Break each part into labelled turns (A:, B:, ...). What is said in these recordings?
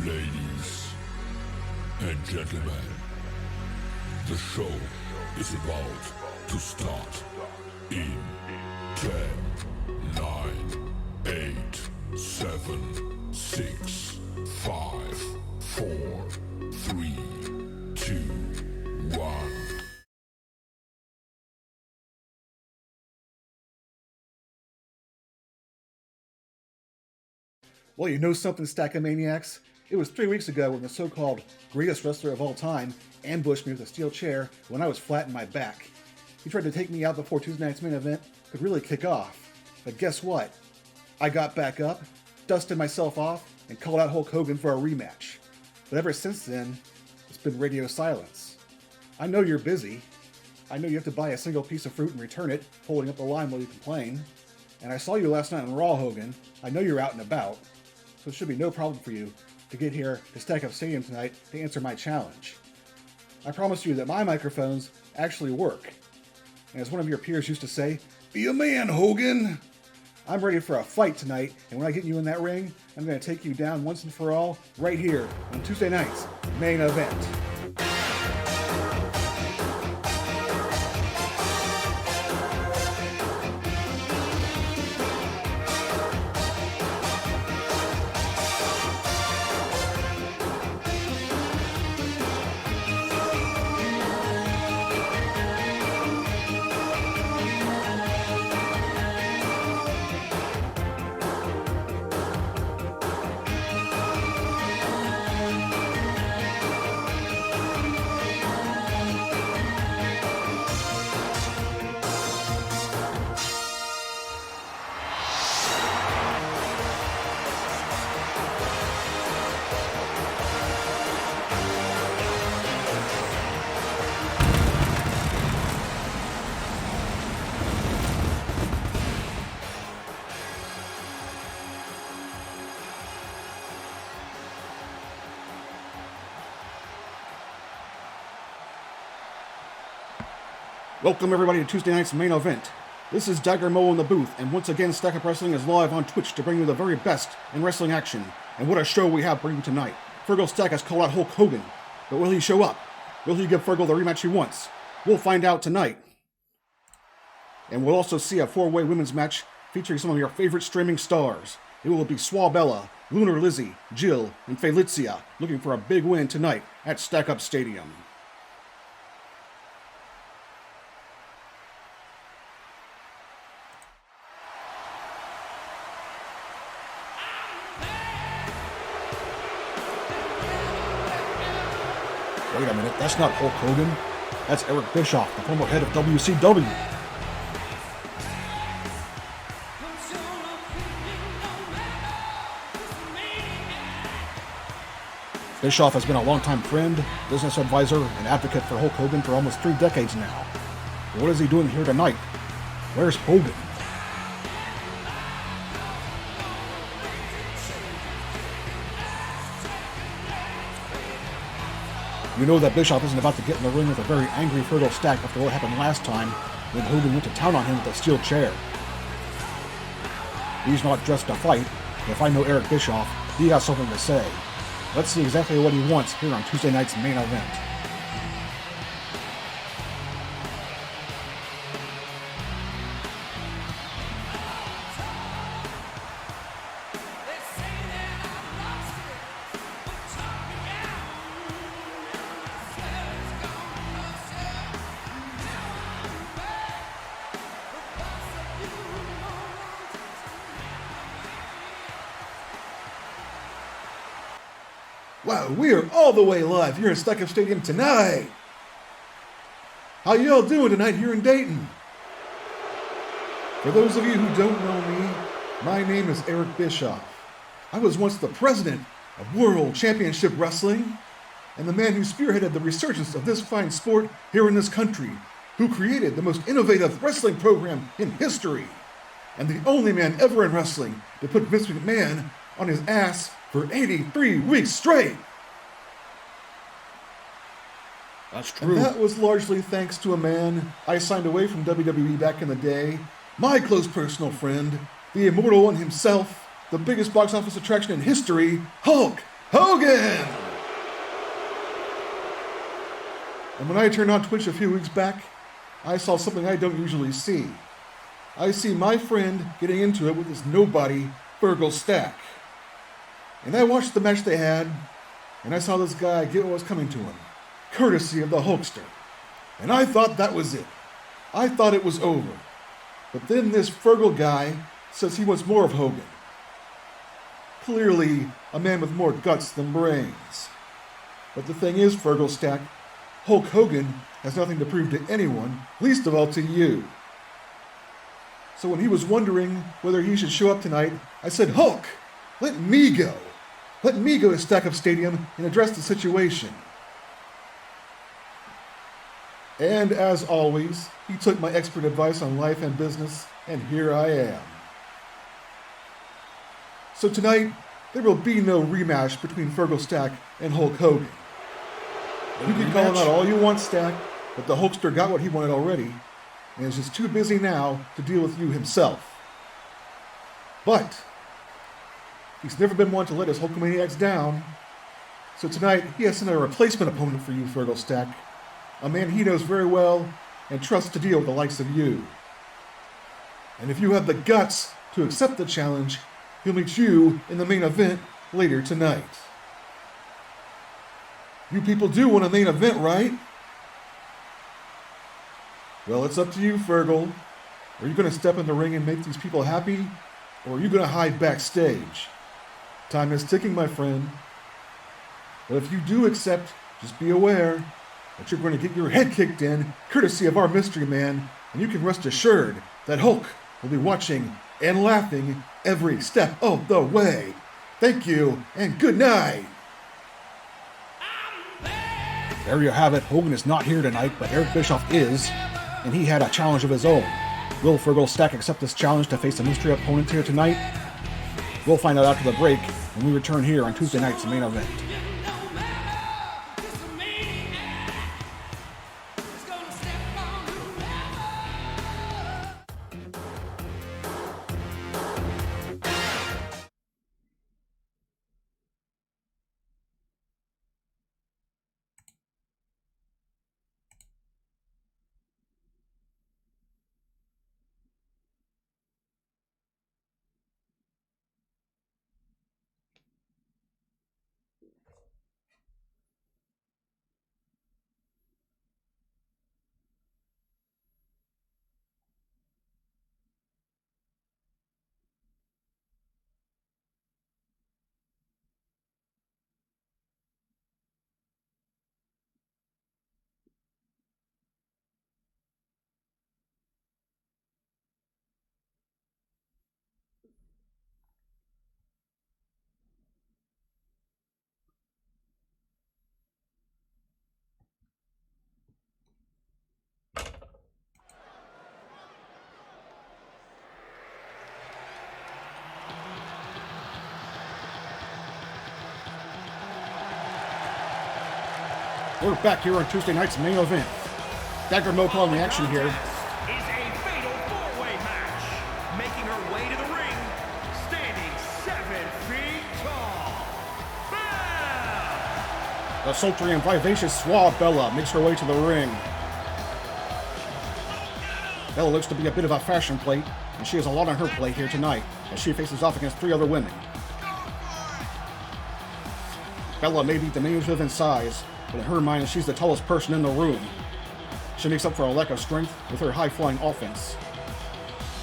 A: Ladies and gentlemen, the show is about to start in 10, 9, 8, 7, 6, 5, 4, 3, 2, 1.
B: Well, you know something, Stack of Maniacs? It was 3 weeks ago when the so-called greatest wrestler of all time ambushed me with a steel chair when I was flat in my back. He tried to take me out before Tuesday night's main event could really kick off. But guess what? I got back up, dusted myself off, and called out Hulk Hogan for a rematch. But ever since then, it's been radio silence. I know you're busy. I know you have to buy a single piece of fruit and return it, holding up the line while you complain. And I saw you last night on Raw, Hogan. I know you're out and about. So it should be no problem for you to get here to Stack Up Stadium tonight to answer my challenge. I promise you that my microphones actually work. And as one of your peers used to say, be a man, Hogan! I'm ready for a fight tonight, and when I get you in that ring, I'm going to take you down once and for all, right here on Tuesday night's main event. Welcome everybody to Tuesday night's main event. This is Dagger Mo in the booth, and once again Stack Up Wrestling is live on Twitch to bring you the very best in wrestling action. And what a show we have for you tonight. Fergal Stack has called out Hulk Hogan, but will he show up? Will he give Fergal the rematch he wants? We'll find out tonight. And we'll also see a 4-way women's match featuring some of your favorite streaming stars. It will be Sois Bella, Lunar Lizzy, Jill, and Faelitzia looking for a big win tonight at Stack Up Stadium. Wait a minute, that's not Hulk Hogan. That's Eric Bischoff, the former head of WCW. Bischoff has been a longtime friend, business advisor, and advocate for Hulk Hogan for almost 3 decades now. But what is he doing here tonight? Where's Hogan? You know that Bischoff isn't about to get in the ring with a very angry Fergal Stack after what happened last time when Hogan went to town on him with a steel chair. He's not dressed to fight, but if I know Eric Bischoff, he has something to say. Let's see exactly what he wants here on Tuesday night's main event. Wow, we are all the way live here at Stack Up Stadium tonight. How y'all doing tonight here in Dayton? For those of you who don't know me, my name is Eric Bischoff. I was once the president of World Championship Wrestling and the man who spearheaded the resurgence of this fine sport here in this country, who created the most innovative wrestling program in history, and the only man ever in wrestling to put Vince McMahon on his ass for 83 weeks straight.
C: That's true.
B: And that was largely thanks to a man I signed away from WWE back in the day, my close personal friend, the immortal one himself, the biggest box office attraction in history, Hulk Hogan! And when I turned on Twitch a few weeks back, I saw something I don't usually see. I see my friend getting into it with this nobody, Fergal Stack. And I watched the match they had, and I saw this guy get what was coming to him, courtesy of the Hulkster. And I thought that was it. I thought it was over. But then this Fergal guy says he wants more of Hogan. Clearly, a man with more guts than brains. But the thing is, Fergal Stack, Hulk Hogan has nothing to prove to anyone, least of all to you. So when he was wondering whether he should show up tonight, I said, Hulk, let me go. Let me go to Stack Up Stadium and address the situation. And as always, he took my expert advice on life and business, and here I am. So tonight, there will be no rematch between Fergal Stack and Hulk Hogan. You can call him out all you want, Stack, but the Hulkster got what he wanted already, and is just too busy now to deal with you himself. But he's never been one to let his Hulkamaniacs down, so tonight he has sent a replacement opponent for you, Fergal Stack, a man he knows very well and trusts to deal with the likes of you. And if you have the guts to accept the challenge, he'll meet you in the main event later tonight. You people do want a main event, right? Well, it's up to you, Fergal. Are you going to step in the ring and make these people happy, or are you going to hide backstage? Time is ticking, my friend. But if you do accept, just be aware that you're going to get your head kicked in, courtesy of our mystery man, and you can rest assured that Hulk will be watching and laughing every step of the way. Thank you, and good night.
C: There you have it. Hogan is not here tonight, but Eric Bischoff is, and he had a challenge of his own. Will Fergal Stack accept this challenge to face a mystery opponent here tonight? We'll find out after the break when we return here on Tuesday night's main event. We're back here on Tuesday night's main event. Dagger Mo calling the action here.
D: Is a fatal four-way match. Making her way to the ring, standing 7 feet tall. Belle!
C: The sultry and vivacious Sois Bella makes her way to the ring. Bella looks to be a bit of a fashion plate, and she has a lot on her plate here tonight, as she faces off against 3 other women. Bella may be diminutive in size, but in her mind, she's the tallest person in the room. She makes up for a lack of strength with her high-flying offense.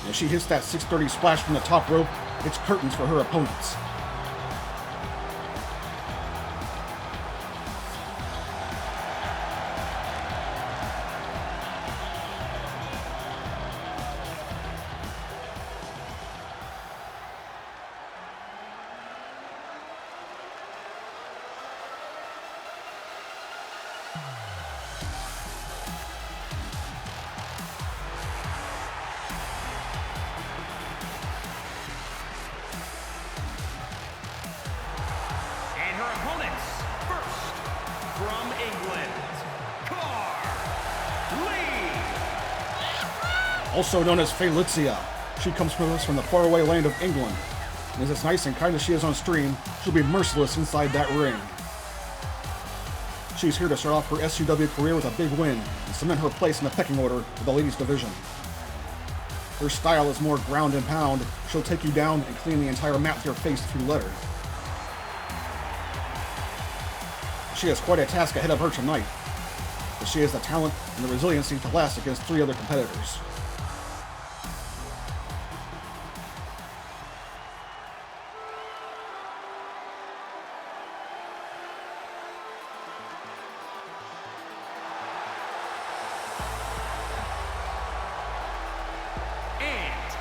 C: As she hits that 630 splash from the top rope, it's curtains for her opponents. Also known as Faelitzia, she comes from us from the faraway land of England. And as nice and kind as she is on stream, she'll be merciless inside that ring. She's here to start off her SCW career with a big win and cement her place in the pecking order of the ladies division. Her style is more ground and pound. She'll take you down and clean the entire map with your face if you let her. She has quite a task ahead of her tonight, but she has the talent and the resiliency to last against 3 other competitors.
D: And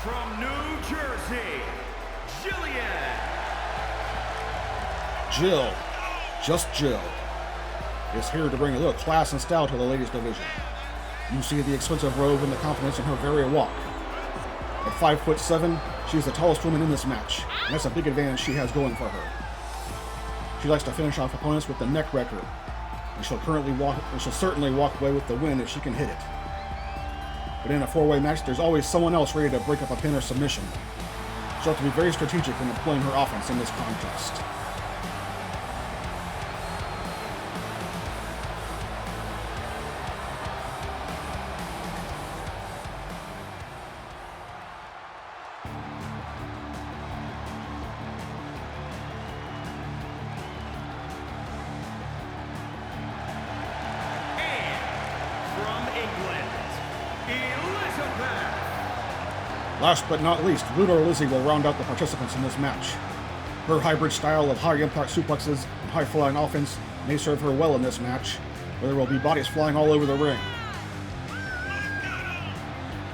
D: from New Jersey, Jillian.
C: Jill, just Jill, is here to bring a little class and style to the ladies division. You see the expensive robe and the confidence in her very walk. At 5'7", she's the tallest woman in this match, and that's a big advantage she has going for her. She likes to finish off opponents with the neck wrecker, and she'll certainly walk away with the win if she can hit it. But in a 4-way match, there's always someone else ready to break up a pin or submission. She'll have to be very strategic in employing her offense in this contest. Last but not least, Lunar Lizzy will round out the participants in this match. Her hybrid style of high-impact suplexes and high-flying offense may serve her well in this match, where there will be bodies flying all over the ring.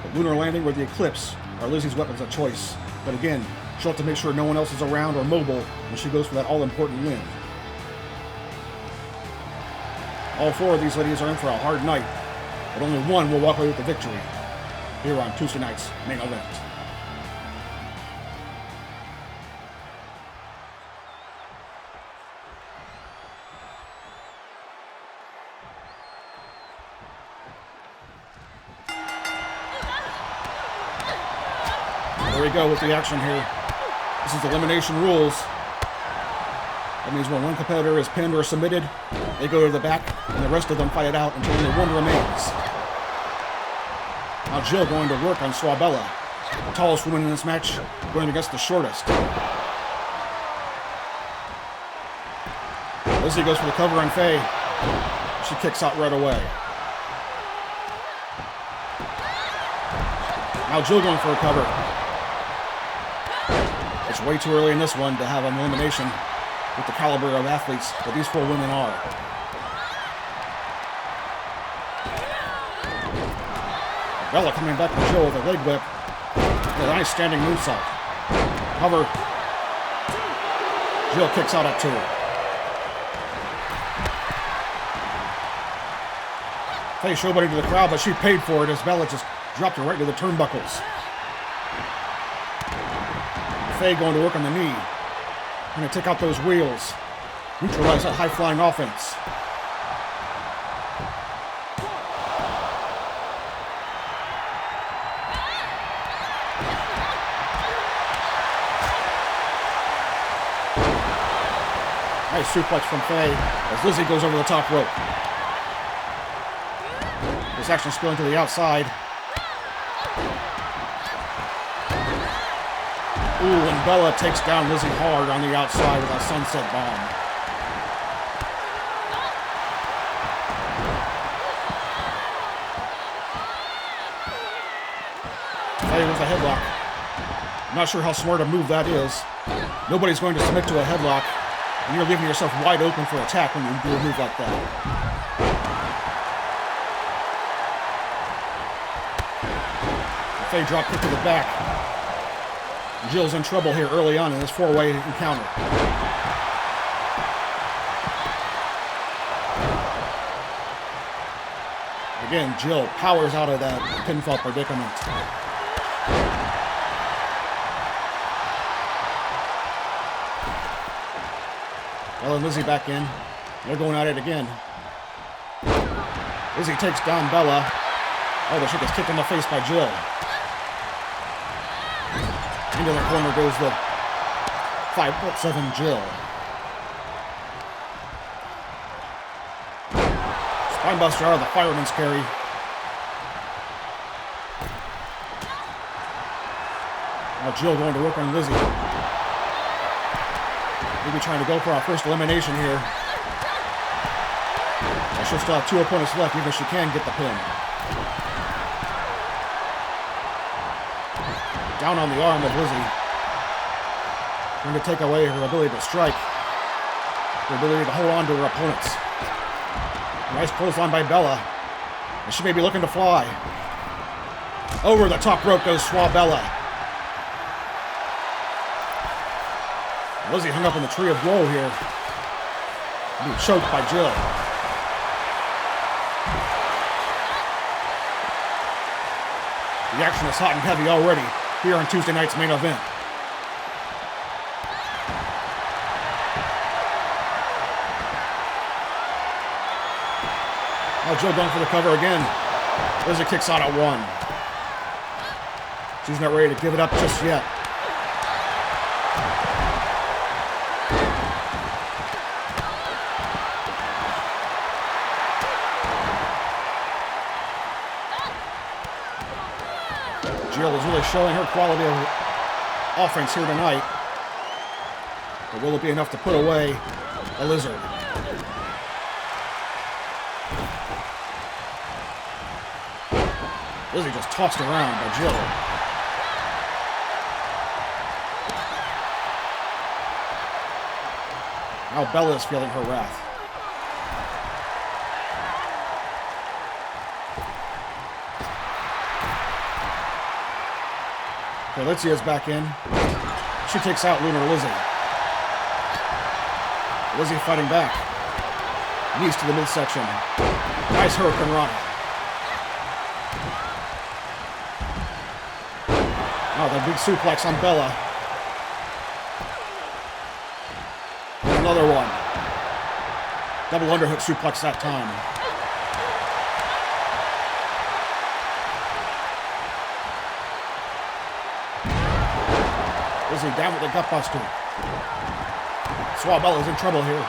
C: The Lunar Landing or the Eclipse are Lizzy's weapons of choice, but again, she'll have to make sure no one else is around or mobile when she goes for that all-important win. All 4 of these ladies are in for a hard night, but only one will walk away with the victory here on Tuesday night's main event. There we go with the action here. This is elimination rules. That means when one competitor is pinned or submitted, they go to the back, and the rest of them fight it out until only one remains. Now Jill going to work on Sois Bella, the tallest woman in this match, going against the shortest. Lizzy goes for the cover on Faye. She kicks out right away. Now Jill going for a cover. It's way too early in this one to have an elimination with the caliber of athletes that these 4 women are. Bella coming back to Jill with a leg whip. A nice standing moonsault. Cover. Jill kicks out at 2. Faye showboating to the crowd, but she paid for it as Bella just dropped her right to the turnbuckles. Faye going to work on the knee. Going to take out those wheels. Neutralize that high-flying offense. Nice suplex from Faye as Lizzy goes over the top rope. This action spilling to the outside. Ooh, and Bella takes down Lizzy hard on the outside with a sunset bomb. Faye with a headlock. I'm not sure how smart a move that is. Nobody's going to submit to a headlock, and you're leaving yourself wide open for attack when you do a move like that. Faye drop kick to the back. Jill's in trouble here early on in this 4-way encounter. Again, Jill powers out of that pinfall predicament. Bella and Lizzy back in. They're going at it again. Lizzy takes down Bella. Oh, but she gets kicked in the face by Jill. Into the corner goes the 5'7" Jill. Spinebuster out of the fireman's carry. Now Jill going to work on Lizzy. Maybe trying to go for our first elimination here. She'll still have 2 opponents left, even if she can get the pin. Down on the arm of Lizzy. Trying to take away her ability to strike. Her ability to hold on to her opponents. Nice clothesline by Bella. And she may be looking to fly. Over the top rope goes Sois Bella. Lizzy hung up in the tree of woe here. Being choked by Jill. The action is hot and heavy already here on Tuesday night's main event. Now Jill going for the cover again. Lizzy kicks out at 1. She's not ready to give it up just yet. Jill is really showing her quality of offense here tonight. But will it be enough to put away a Lizard? Lizzy just tossed around by Jill. Now Bella is feeling her wrath. Faelitzia is back in. She takes out Lunar Lizzy. Lizzy fighting back. Knees to the midsection. Nice Hurricane Rana. Oh, the big suplex on Bella. And another one. Double underhook suplex that time. Lizzy down with the gutbuster. Sois Bella is in trouble here.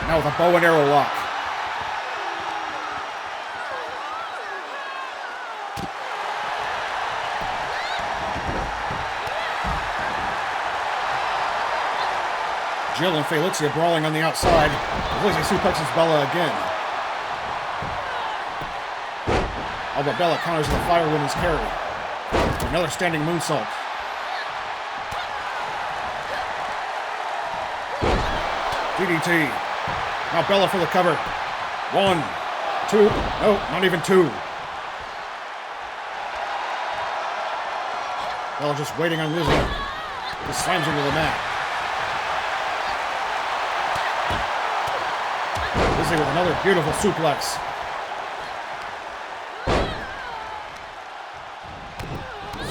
C: Now with a bow and arrow lock. Jill and Faelitzia brawling on the outside. Lizzy suplexes Bella again. Oh, but Bella counters the firewoman's carry. Another standing moonsault. DDT. Now Bella for the cover. 1, 2. No, not even 2. Bella just waiting on Lizzy. Just slams into the mat. Lizzy with another beautiful suplex.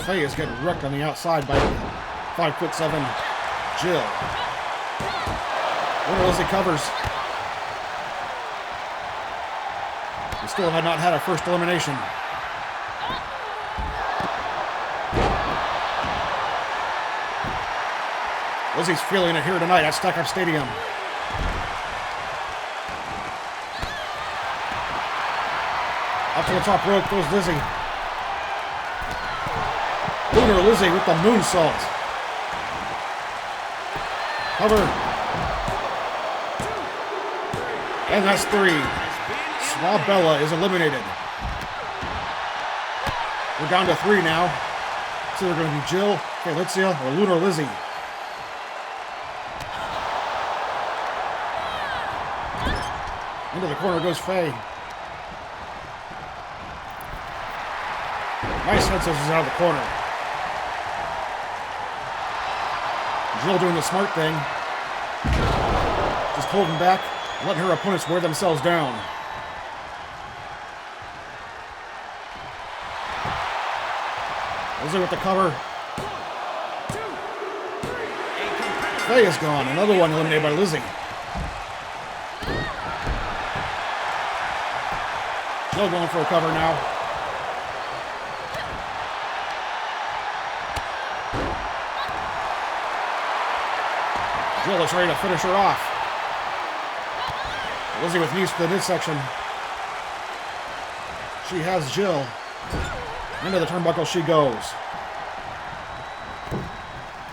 C: Faye is getting wrecked on the outside by 5'7" Jill. Lunar Lizzy covers. We still have not had our first elimination. Lizzy's feeling it here tonight at Stack Up Stadium. Up to the top rope goes Lizzy. Lunar Lizzy with the moonsault. Cover. And that's 3. Sois Bella is eliminated. We're down to 3 now. So they're going to be Jill, Faelitzia, or Lunar Lizzy. Into the corner goes Faye. Nice head scissors out of the corner. Jill doing the smart thing. Just holding back, letting her opponents wear themselves down. Lizzy with the cover. Faye is gone. Another one eliminated by Lizzy. Jill going for a cover now. Jill is ready to finish her off. Lizzy with knees to the midsection. She has Jill. Into the turnbuckle she goes.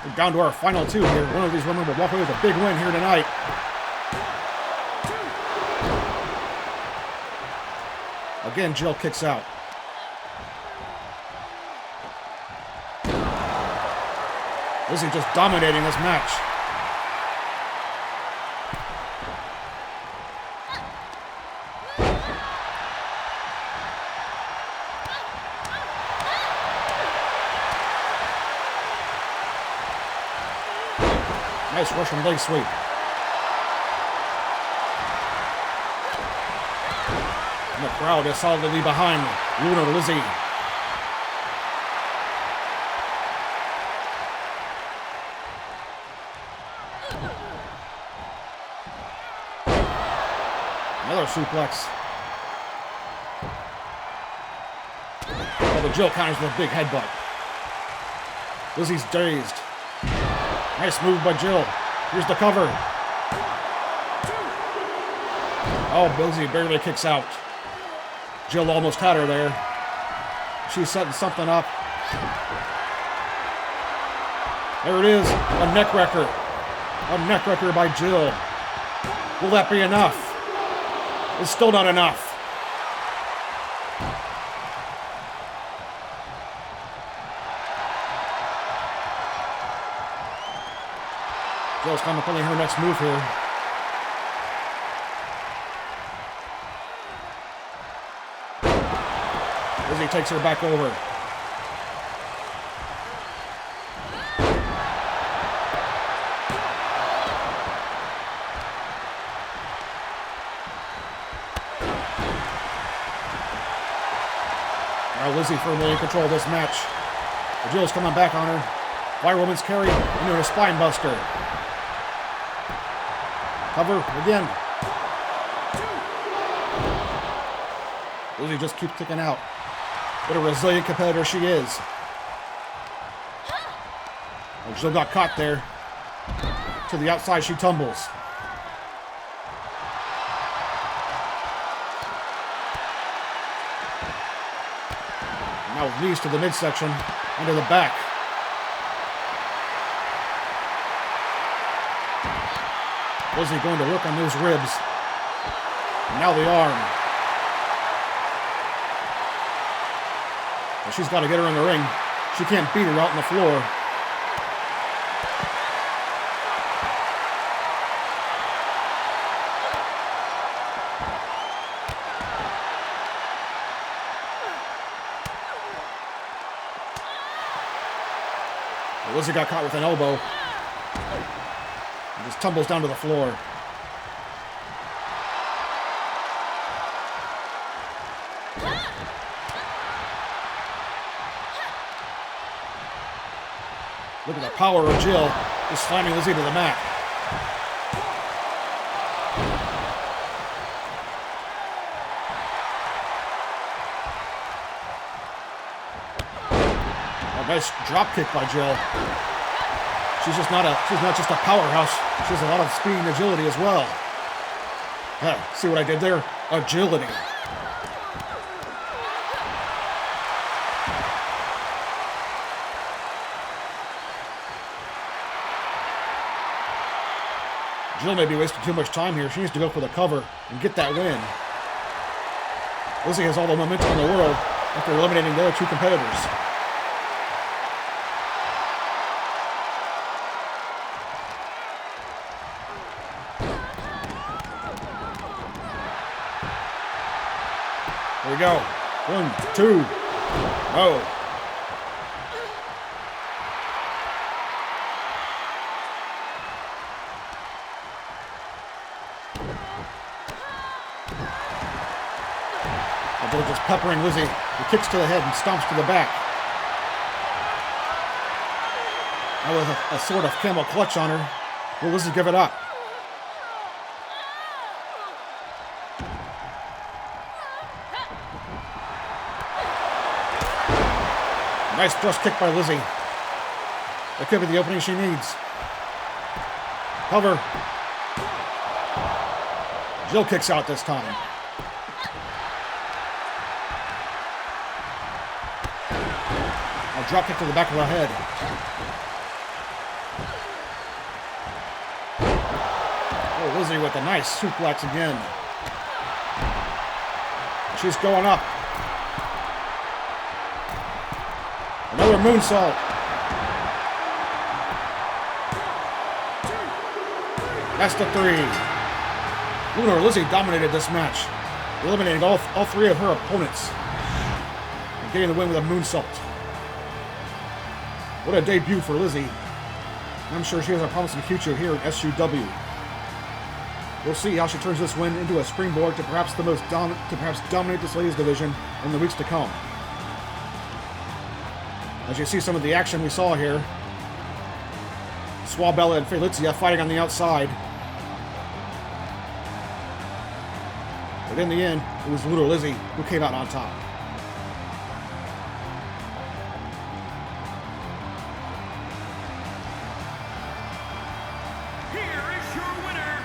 C: We're down to our final two here. One of these women will walk away with a big win here tonight. Again, Jill kicks out. Lizzy just dominating this match. Nice Russian leg sweep. And the crowd is solidly behind Lunar Lizzy. Another suplex. Oh, the Jill counters with a big headbutt. Lizzy's dazed. Nice move by Jill. Here's the cover. Oh, Lizzy barely kicks out. Jill almost had her there. She's setting something up. There it is. A neck wrecker. A neck wrecker by Jill. Will that be enough? It's still not enough. Jill's contemplating her next move here. Lizzy takes her back over. Now Lizzy firmly in control of this match. The Jill's coming back on her. Fire woman's carry into a spine buster. Cover again. Lizzy just keeps kicking out. What a resilient competitor she is. And Jill got caught there. To the outside she tumbles. Now knees to the midsection, into the back. Lizzy going to work on those ribs. And now the arm. Well, she's got to get her in the ring. She can't beat her out on the floor. Well, Lizzy got caught with an elbow. And just tumbles down to the floor. Look at the power of Jill, just slamming Lizzy to the mat. A nice drop kick by Jill. She's not just a powerhouse. She has a lot of speed and agility as well. See what I did there? Agility. Jill may be wasting too much time here. She needs to go for the cover and get that win. Lizzy has all the momentum in the world after eliminating the other two competitors. Here we go. 1, 2. Oh. Jill just peppering Lizzy. He kicks to the head and stomps to the back. Now with a sort of camel clutch on her, will Lizzy give it up? Nice thrust kick by Lizzy. That could be the opening she needs. Cover. Jill kicks out this time. A drop kick to the back of her head. Oh, Lizzy with a nice suplex again. She's going up. Another moonsault. That's the 3. Lunar Lizzy dominated this match, eliminating all 3 of her opponents and getting the win with a moonsault. What a debut for Lizzy. I'm sure she has a promising future here in SUW. We'll see how she turns this win into a springboard to perhaps dominate this ladies division in the weeks to come. As you see some of the action we saw here, Sois Bella and Faelitzia fighting on the outside. But in the end, it was Lunar Lizzy who came out on top.
D: Here is your winner,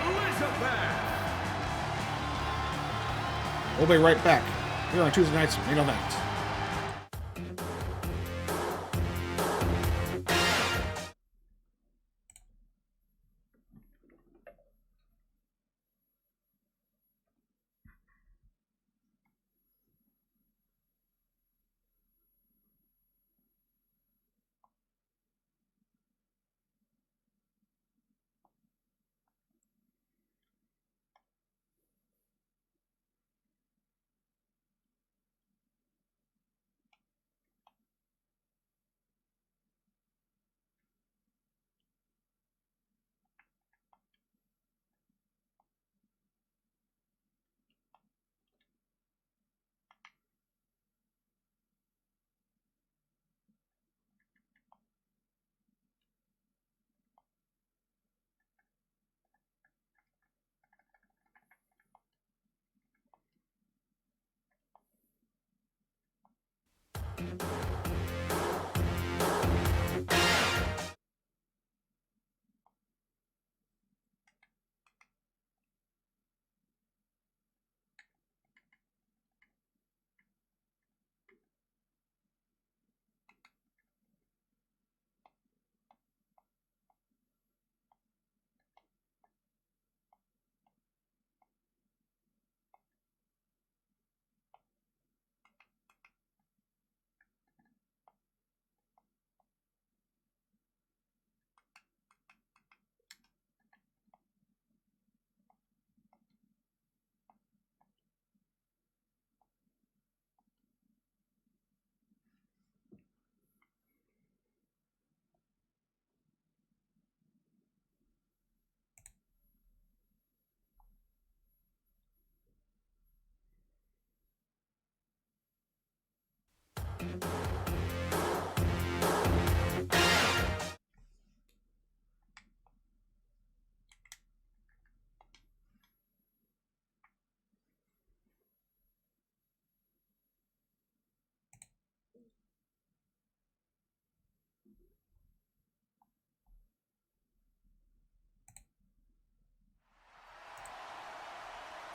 D: Elizabeth.
C: We'll be right back here on Tuesday night's main event.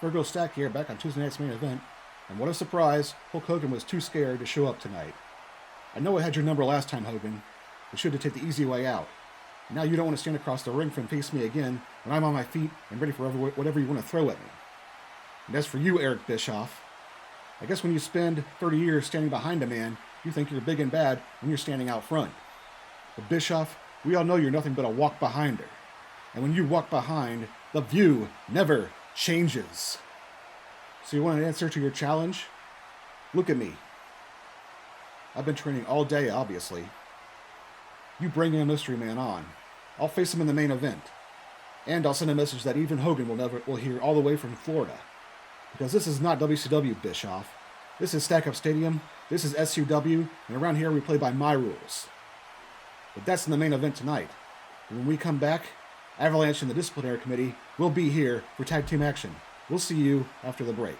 C: Fergal Stack here, back on Tuesday night's main event. And what a surprise, Hulk Hogan was too scared to show up tonight. I know I had your number last time, Hogan. You should have taken the easy way out. Now you don't want to stand across the ring and face me again when I'm on my feet and ready for whatever you want to throw at me. And as for you, Eric Bischoff, I guess when you spend 30 years standing behind a man, you think you're big and bad when you're standing out front. But Bischoff, we all know you're nothing but a walk behinder. And when you walk behind, the view never changes. So you want an answer to your challenge? Look at me. I've been training all day, obviously. You bring a mystery man on. I'll face him in the main event. And I'll send a message that even Hogan will hear all the way from Florida. Because this is not WCW, Bischoff. This is Stack Up Stadium, this is SUW, and around here we play by my rules. But that's in the main event tonight. And when we come back, Avalanche and the Disciplinary Committee will be here for tag team action. We'll see you after the break.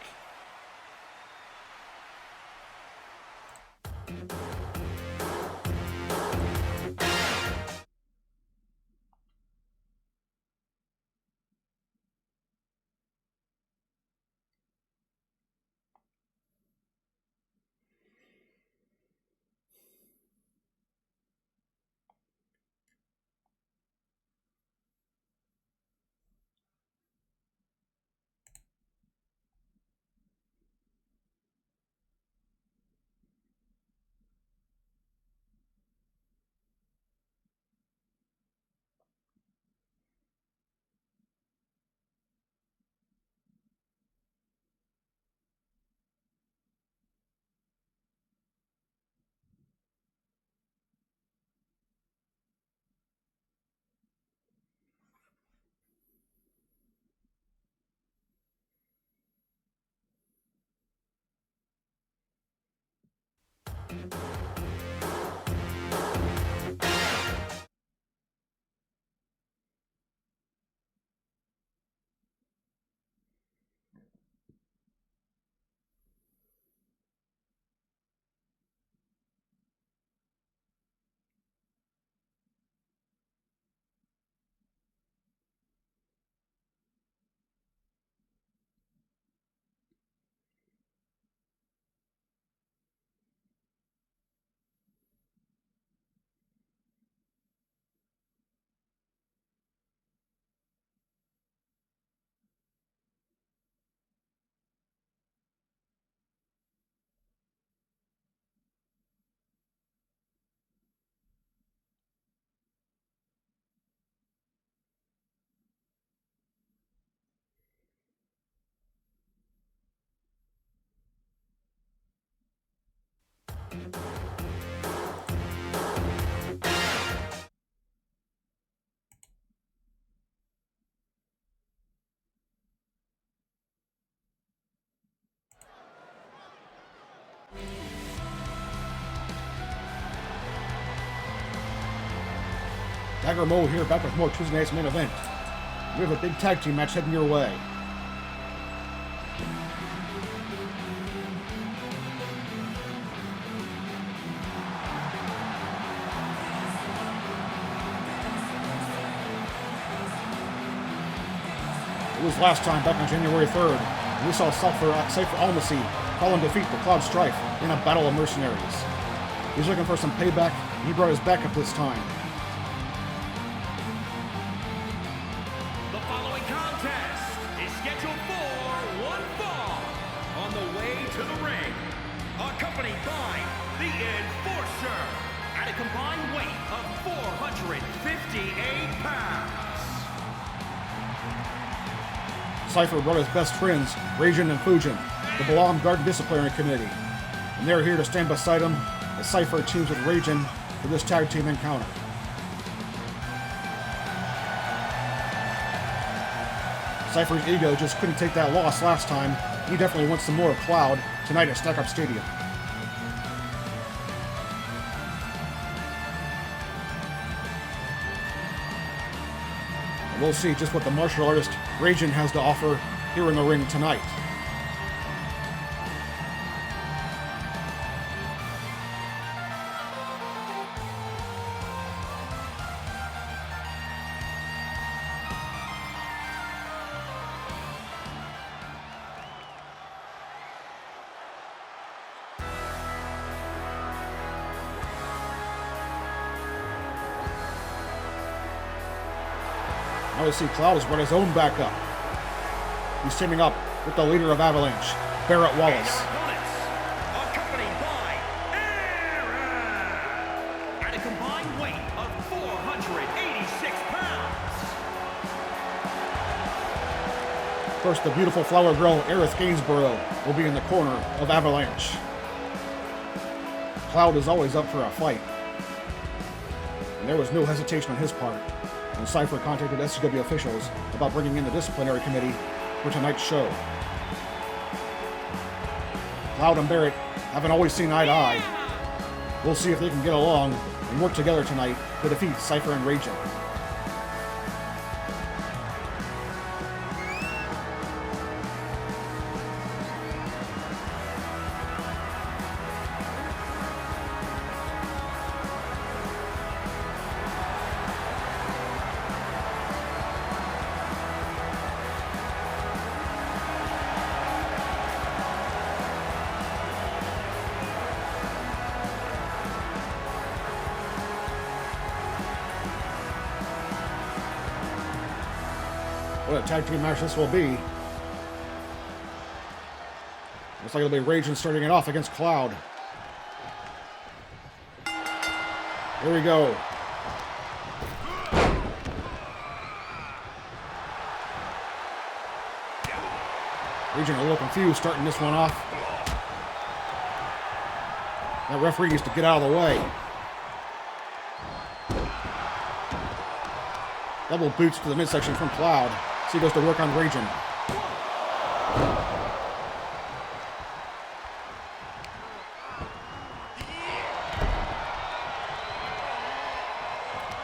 C: Dagger Mo here, back with more Tuesday night's main event. We have a big tag team match heading your way. It was last time, back on January 3rd, we saw Seifer Almasy fall in defeat to Cloud Strife in a battle of mercenaries. He's looking for some payback, and he brought his backup this time.
D: The following contest is scheduled for one fall. On the way to the ring, accompanied by the Enforcer at a combined weight of 458 pounds.
C: Seifer brought his best friends, Raijin and Fujin, the Balam Garden Disciplinary Committee, and they're here to stand beside him as Seifer teams with Raijin for this tag team encounter. Seifer's ego just couldn't take that loss last time. He definitely wants some more of Cloud tonight at Stack Up Stadium. And we'll see just what the martial artist Raijin has to offer here in the ring tonight. Now we see Cloud has brought his own backup. He's teaming up with the leader of Avalanche, Barret Wallace.
D: Accompanied by Aaron at a combined weight of 486 pounds.
C: First, the beautiful flower girl, Aerith Gainsborough, will be in the corner of Avalanche. Cloud is always up for a fight. And there was no hesitation on his part when Seifer contacted SCW officials about bringing in the Disciplinary Committee for tonight's show. Cloud and Barret haven't always seen eye to eye. We'll see if they can get along and work together tonight to defeat Seifer and Raijin. What a tag team match this will be. Looks like it'll be Raijin starting it off against Cloud. Here we go. Raijin a little confused starting this one off. That referee needs to get out of the way. Double boots to the midsection from Cloud. So he goes to work on Raijin.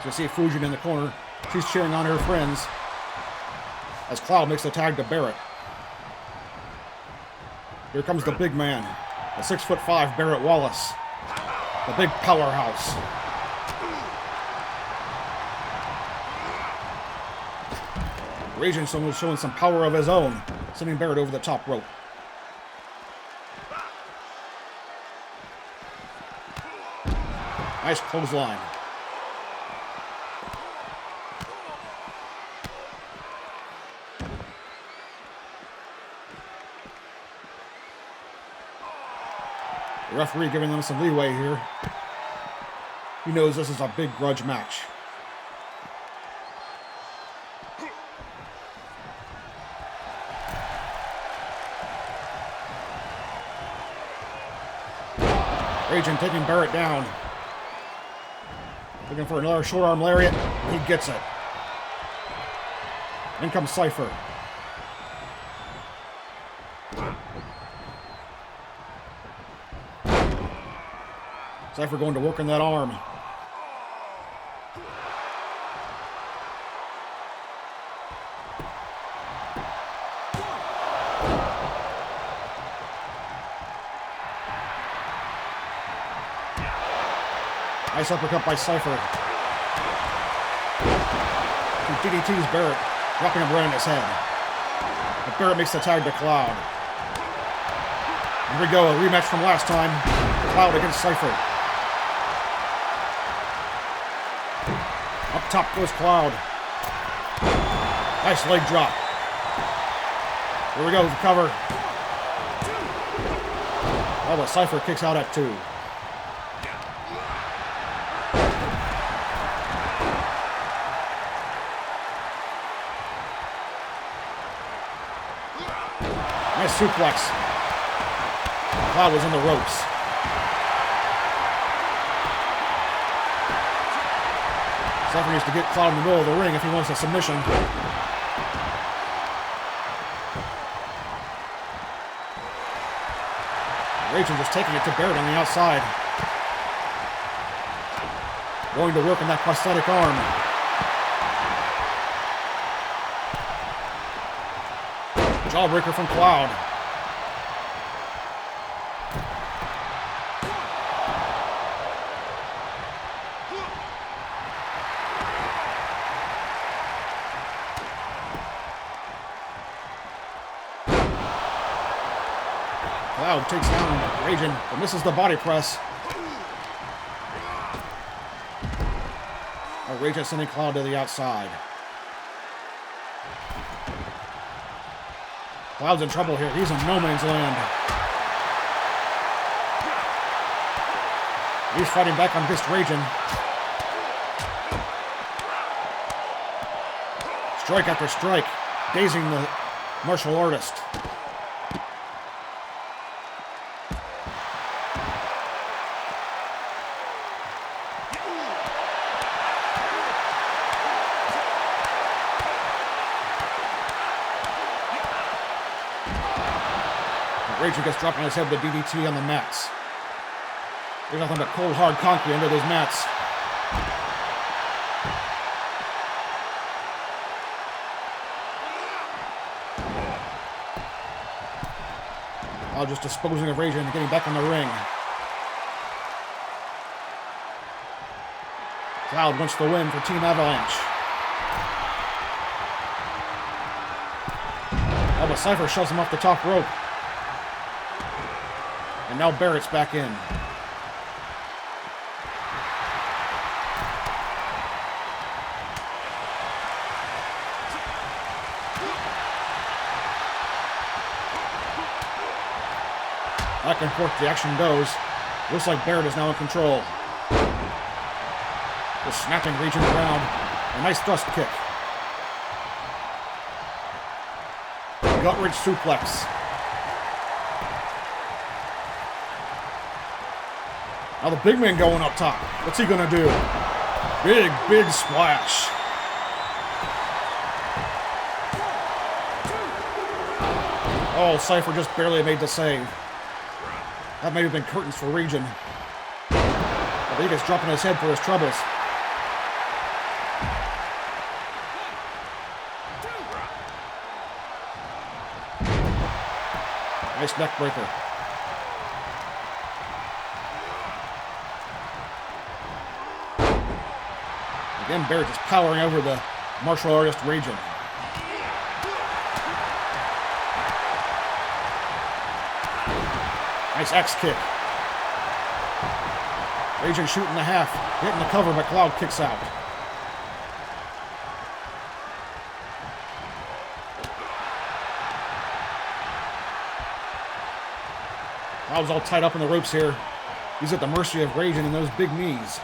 C: So you see Fujin in the corner. She's cheering on her friends as Cloud makes the tag to Barret. Here comes the big man, the 6'5" Barret Wallace, the big powerhouse. Raijin showing some power of his own, sending Barret over the top rope. Nice clothesline. The referee giving them some leeway here. He knows this is a big grudge match. Raijin taking Barret down. Looking for another short arm lariat. He gets it. In comes Seifer. Seifer going to work on that arm. Nice uppercut by Seifer. He DDTs Barret, dropping him right on his head. But Barret makes the tag to Cloud. Here we go, a rematch from last time. Cloud against Seifer. Up top goes Cloud. Nice leg drop. Here we go, the cover. Oh, but Seifer kicks out at 2. Nice suplex. Cloud was in the ropes. Seifer needs to get Cloud in the middle of the ring if he wants a submission. Raijin just taking it to Barret on the outside. Going to work on that prosthetic arm. Jawbreaker from Cloud. Cloud takes down Raijin, but misses the body press. Raijin sending Cloud to the outside. Cloud's in trouble here. He's in no man's land. He's fighting back on against Raijin. Strike after strike, dazing the martial artist. Raijin gets dropped on his head with the DDT on the mats. There's nothing but cold, hard concrete under those mats. Now just disposing of Raijin and getting back in the ring. Cloud wants the win for Team Avalanche. Oh, but Seifer shoves him off the top rope. And now Barret's back in. Back and forth the action goes. Looks like Barret is now in control. Just snapping Raijin around. A nice thrust kick. Gut-wrench suplex. Now the big man going up top. What's he gonna do? Big, big splash. Oh, Seifer just barely made the save. That may have been curtains for Raijin. I think he's dropping his head for his troubles. Nice neck breaker. Again, Barret just powering over the martial artist Raijin. Nice X kick. Raijin shooting the half, hitting the cover, but Cloud kicks out. Cloud's all tied up in the ropes here. He's at the mercy of Raijin and those big knees.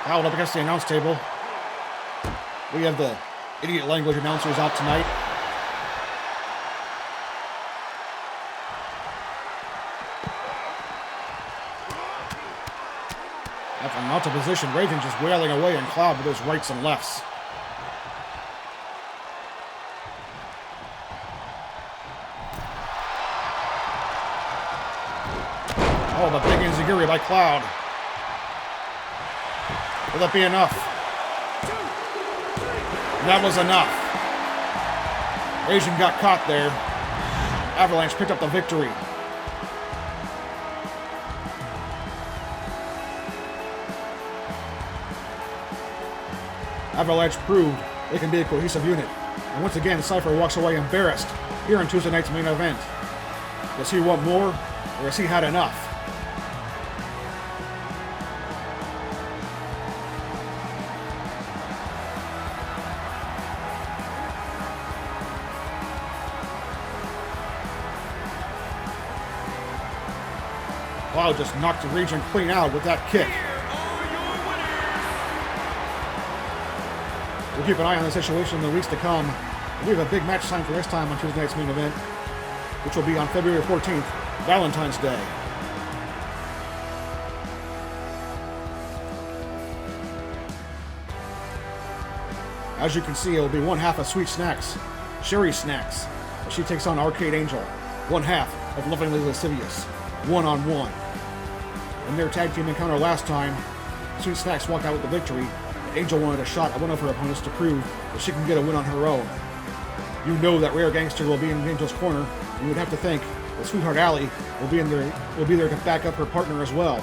C: Cloud up against the announce table. We have the idiot language announcers out tonight. After a mounted position, Raijin just wailing away on Cloud with his rights and lefts. Oh, the big enziguri by Cloud. Will that be enough? And that was enough. Raijin got caught there. Avalanche picked up the victory. Avalanche proved they can be a cohesive unit. And once again, Seifer walks away embarrassed here on Tuesday night's main event. Does he want more, or has he had enough? Wow, just knocked the Raijin clean out with that kick. We'll keep an eye on the situation in the weeks to come. We have a big match time for this time on Tuesday night's main event, which will be on February 14th, Valentine's Day. As you can see, it will be one half of Sweet Snacks, Sherry Snacks, as she takes on Arcade Angel, one half of Lovingly Lascivious, one-on-one. In their tag team encounter last time, Sweet Snacks walked out with the victory. Angel wanted a shot at one of her opponents to prove that she can get a win on her own. You know that Rare Gangster will be in Angel's corner. You would have to think that Sweetheart Alley will be there to back up her partner as well.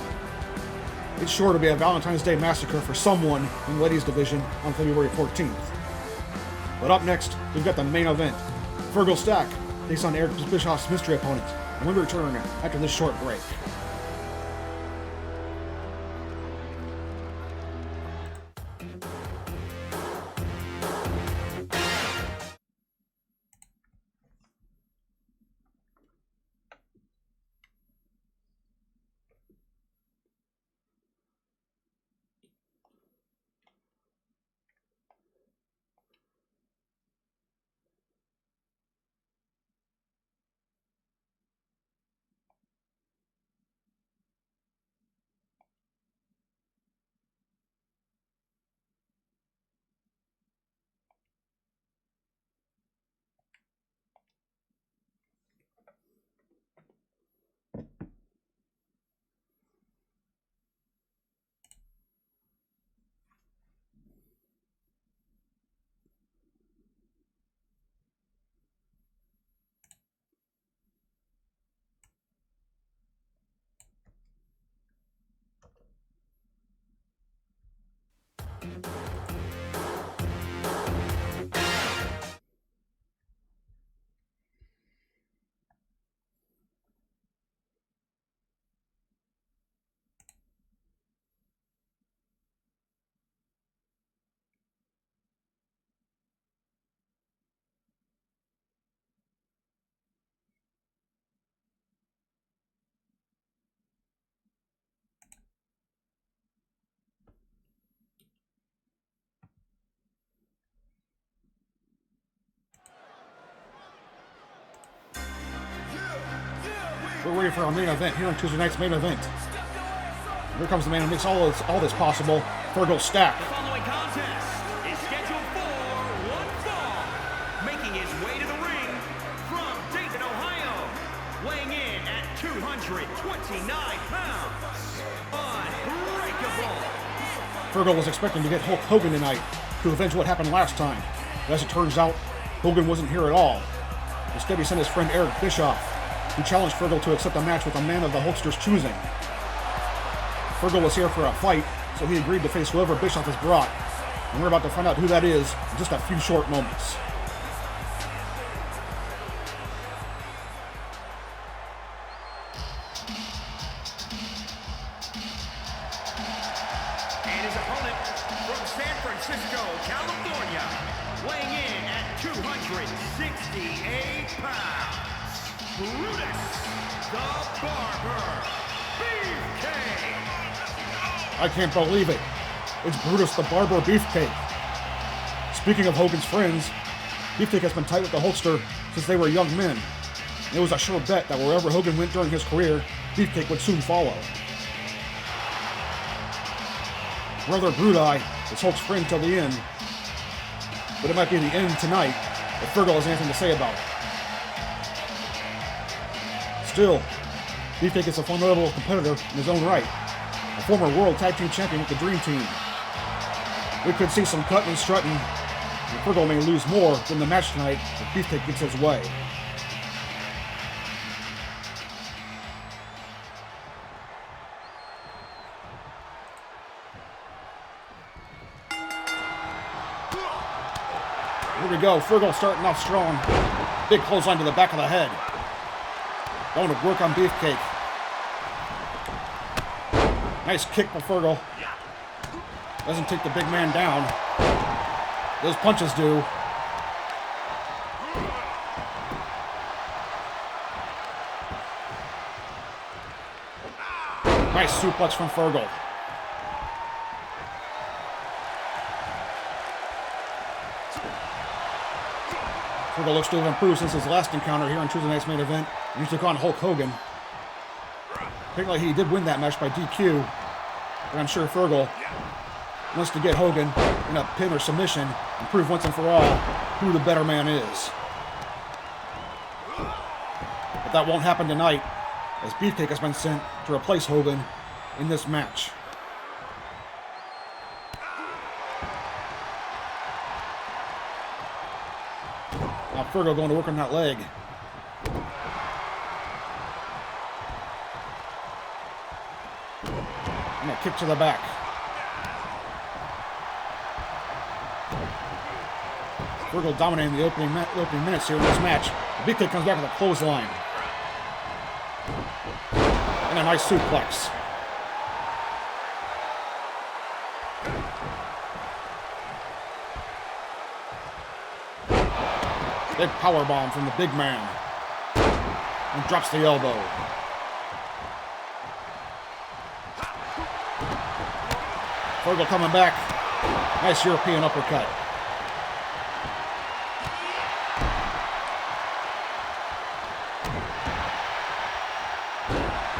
C: It's sure to be a Valentine's Day massacre for someone in the ladies division on February 14th. But up next, we've got the main event. Fergal Stack takes on Eric Bischoff's mystery opponent. And we return after this short break. We're ready for our main event here on Tuesday night's main event. Here comes the man who makes all this possible, Fergal Stack.
D: The following contest is scheduled for one fall. Making his way to the ring from Dayton, Ohio. Weighing in at 229 pounds. Unbreakable.
C: Fergal was expecting to get Hulk Hogan tonight to avenge what happened last time. But as it turns out, Hogan wasn't here at all. Instead, he sent his friend Eric Bischoff, who challenged Fergal to accept a match with a man of the Hulkster's choosing. Fergal was here for a fight, so he agreed to face whoever Bischoff has brought. And we're about to find out who that is in just a few short moments.
D: And his opponent from San Francisco, California, weighing in at 268 pounds. Brutus the Barber Beefcake.
C: I can't believe it. It's Brutus the Barber Beefcake. Speaking of Hogan's friends, Beefcake has been tight with the Hulkster since they were young men. And it was a sure bet that wherever Hogan went during his career, Beefcake would soon follow. Brother Brudai is Hulk's friend till the end, but it might be the end tonight if Fergal has anything to say about it. Still, Beefcake is a formidable competitor in his own right, a former World Tag Team Champion with the Dream Team. We could see some cutting and strutting And Fergal may lose more than the match tonight if Beefcake gets his way. Here we go, Fergal starting off strong. Big clothesline to the back of the head. Going to work on Beefcake. Nice kick by Fergal. Doesn't take the big man down. Those punches do. Nice suplex from Fergal. Fergal looks to have improved since his last encounter here on Tuesday night's main event. And he took on Hulk Hogan. Apparently he did win that match by DQ. But I'm sure Fergal wants to get Hogan in a pin or submission and prove once and for all who the better man is. But that won't happen tonight, as Beefcake has been sent to replace Hogan in this match. Now Fergal going to work on that leg. And a kick to the back. Fergal dominating the opening minutes here in this match. Beefcake comes back with a clothesline. And a nice suplex. Big powerbomb from the big man. And drops the elbow. Fergal coming back. Nice European uppercut.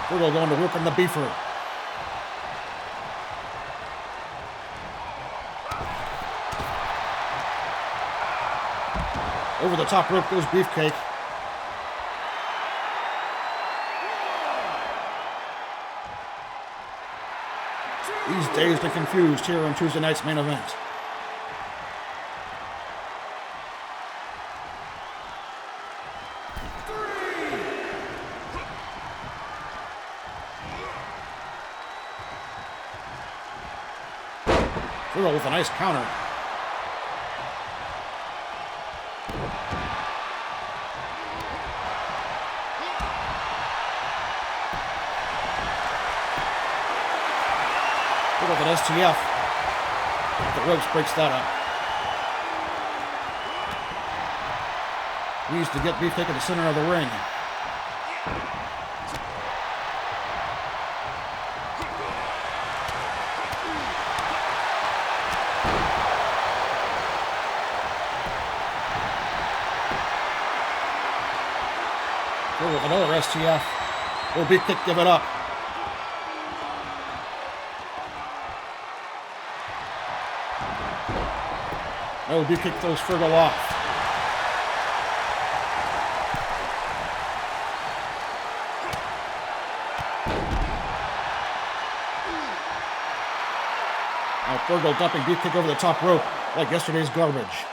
C: Fergal going to work on the beefer. Over the top rope goes Beefcake. He's dazed and confused here on Tuesday night's main event. Fergal with a nice counter. Fergal with an STF. The ropes breaks that up. He needs to get Beefcake at the center of the ring. With another STF. Will Beefcake give it up? No, Beefcake throws Fergal off. Now Fergal dumping Beefcake over the top rope like yesterday's garbage.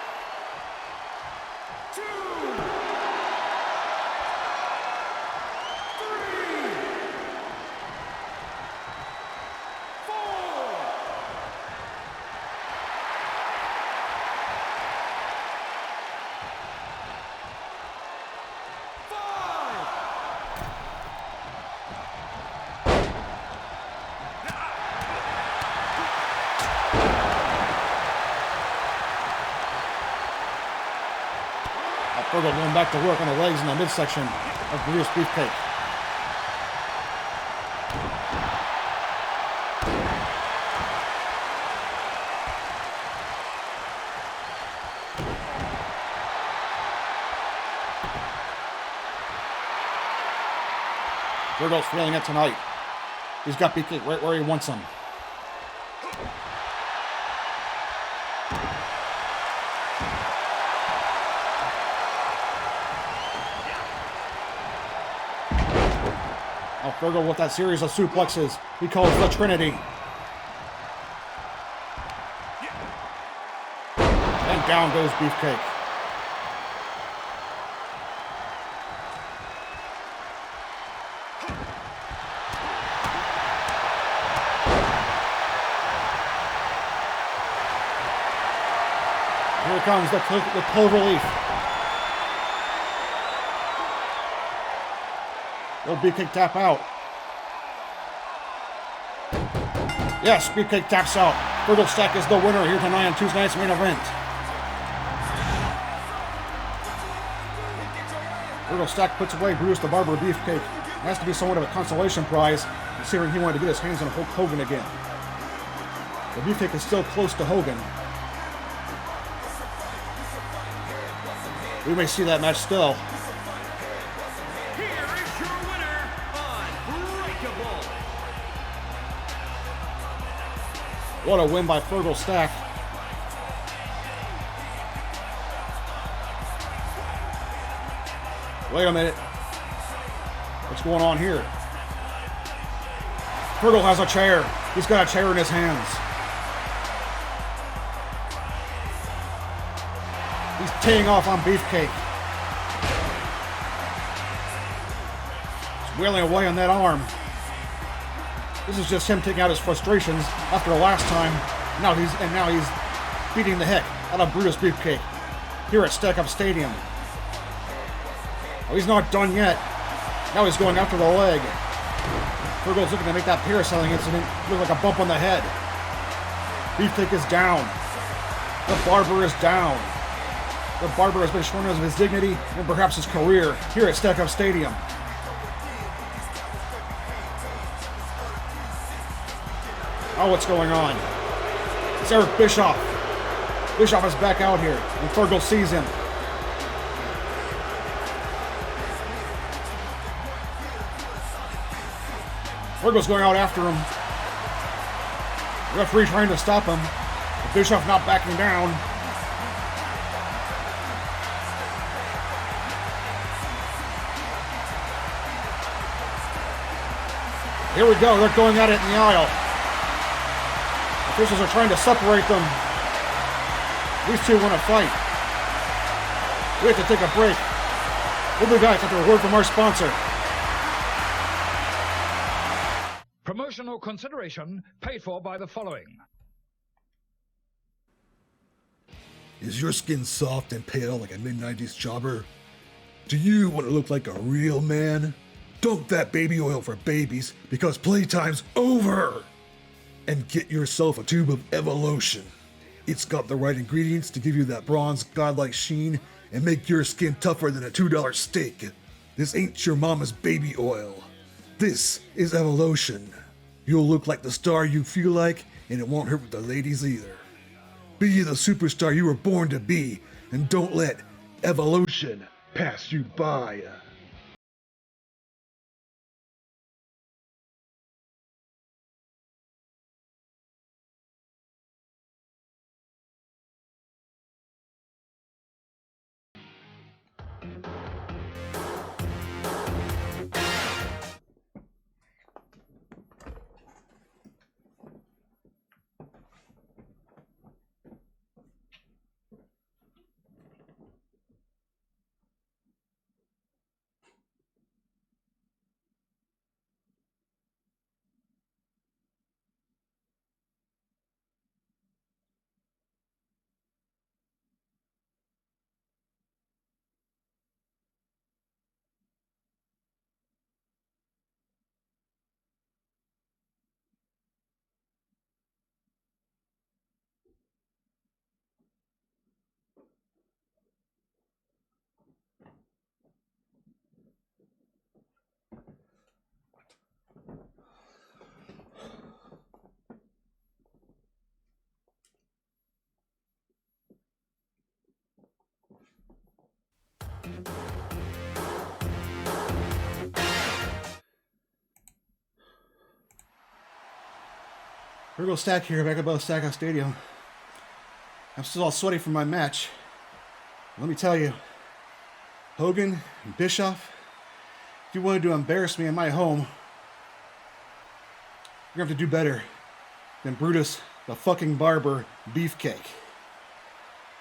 C: Fergal going back to work on the legs in the midsection of Grease Beefcake. Fergal's feeling it tonight. He's got Beefcake right where he wants him. Fergal with that series of suplexes he calls the Trinity. And down goes Beefcake. Here comes the clover leaf. Will Beefcake tap out? Yes, Beefcake taps out. Fergal Stack is the winner here tonight on Tuesday night's main event. Fergal Stack puts away Brutus the Barber Beefcake. It has to be somewhat of a consolation prize, considering he wanted to get his hands on Hulk Hogan again. The Beefcake is still close to Hogan. We may see that match still.
D: Here is your winner, Unbreakable.
C: What a win by Fergal Stack. Wait a minute. What's going on here? Fergal has a chair. He's got a chair in his hands. He's teeing off on Beefcake. He's wailing away on that arm. This is just him taking out his frustrations after the last time. Now he's beating the heck out of Brutus Beefcake here at Stack Up Stadium. Oh, he's not done yet. Now he's going after the leg. Fergal's looking to make that parasailing incident look like a bump on the head. Beefcake is down. The Barber is down. The Barber has been shorn of his dignity and perhaps his career here at Stack Up Stadium. Oh, what's going on? It's Eric Bischoff. Bischoff is back out here, and Fergal sees him. Fergal's going out after him. The referee trying to stop him. But Bischoff not backing down. Here we go. They're going at it in the aisle. Officials are trying to separate them. These two want to fight. We have to take a break. We'll be back after a word from our sponsor.
E: Promotional consideration paid for by the following.
A: Is your skin soft and pale like a mid-90s jobber? Do you want to look like a real man? Dunk that baby oil for babies because playtime's over! And get yourself a tube of Evolution. It's got the right ingredients to give you that bronze godlike sheen and make your skin tougher than a $2 steak. This ain't your mama's baby oil. This is Evolution. You'll look like the star you feel like, and it won't hurt with the ladies either. Be the superstar you were born to be, and don't let Evolution pass you by.
C: Fergal Stack here, back above Stack Up Stadium. I'm still all sweaty from my match. Let me tell you, Hogan and Bischoff, if you wanted to embarrass me in my home, you're gonna have to do better than Brutus the fucking Barber Beefcake.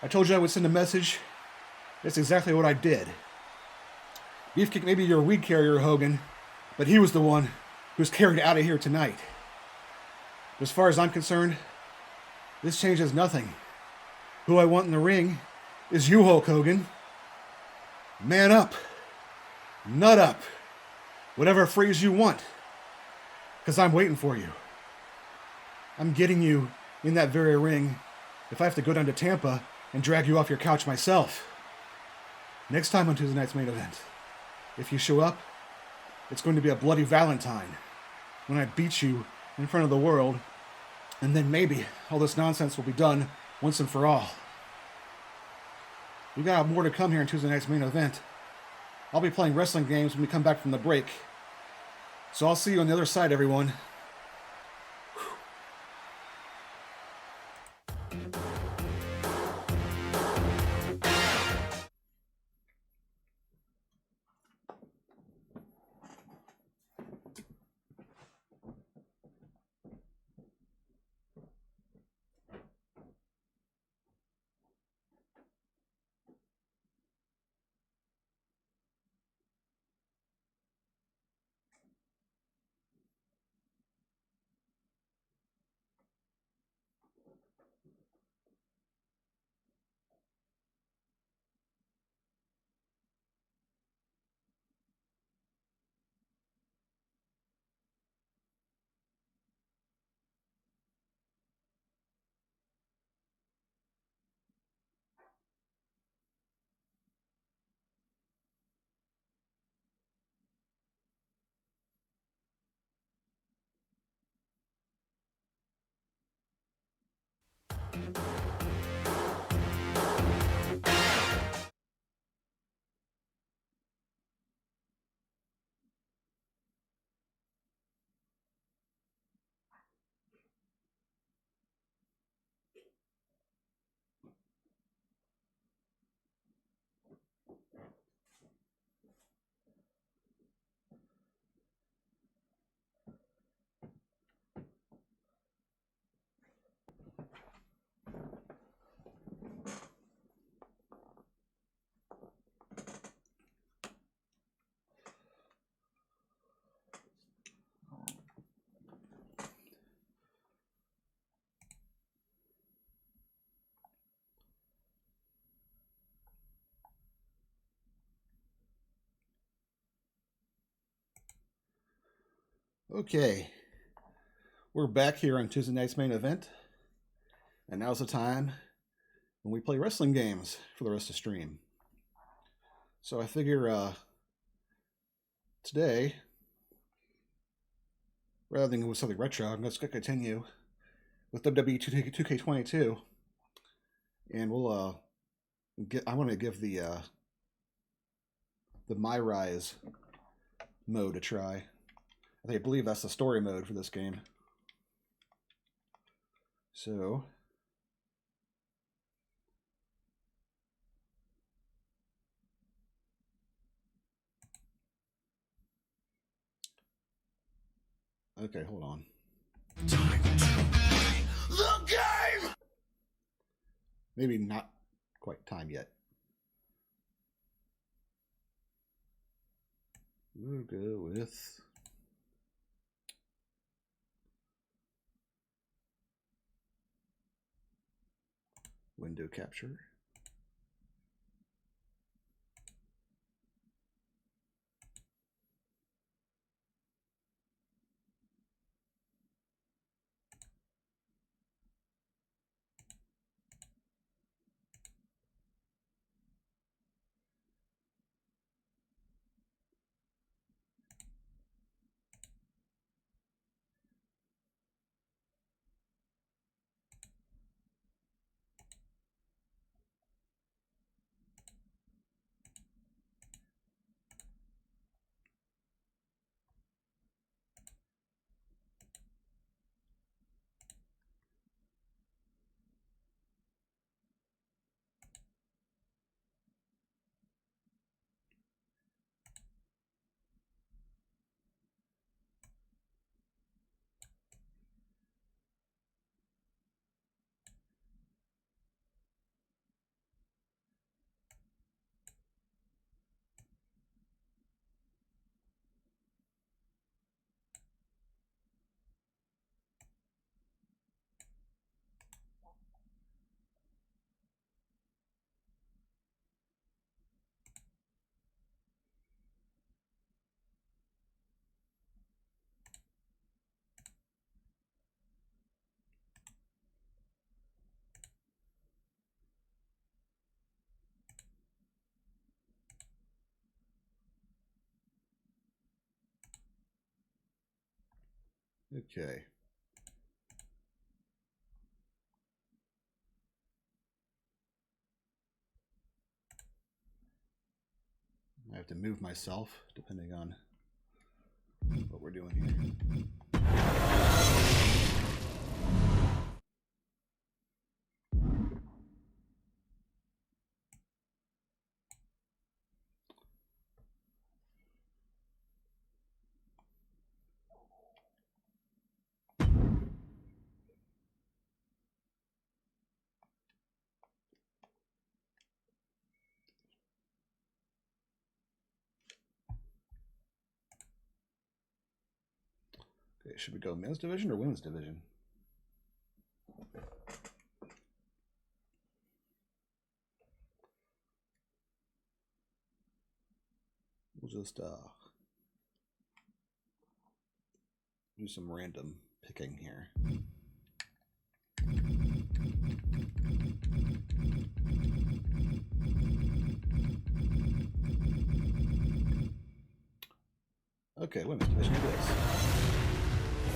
C: I told you I would send a message. That's exactly what I did. Beefcake may be your weed carrier, Hogan, but he was the one who was carried out of here tonight. As far as I'm concerned, this changes nothing. Who I want in the ring is you, Hulk Hogan. Man up. Nut up. Whatever phrase you want. Because I'm waiting for you. I'm getting you in that very ring if I have to go down to Tampa and drag you off your couch myself. Next time on Tuesday night's main event, if you show up, it's going to be a bloody Valentine when I beat you in front of the world, and then maybe all this nonsense will be done once and for all. We got more to come here on Tuesday night's main event. I'll be playing wrestling games when we come back from the break. So I'll see you on the other side, everyone. Okay, we're back here on Tuesday night's main event, and now's the time when we play wrestling games for the rest of the stream. So I figure today, rather than with something retro, I'm just going to continue with WWE 2K22, and we'll I want to give the MyRise mode a try. I believe that's the story mode for this game. So, okay, hold on. Time to play the game! Maybe not quite time yet. We'll go with window capture. Okay. I have to move myself depending on what we're doing here. Okay, should we go men's division or women's division? We'll just do some random picking here. Okay, women's division it is.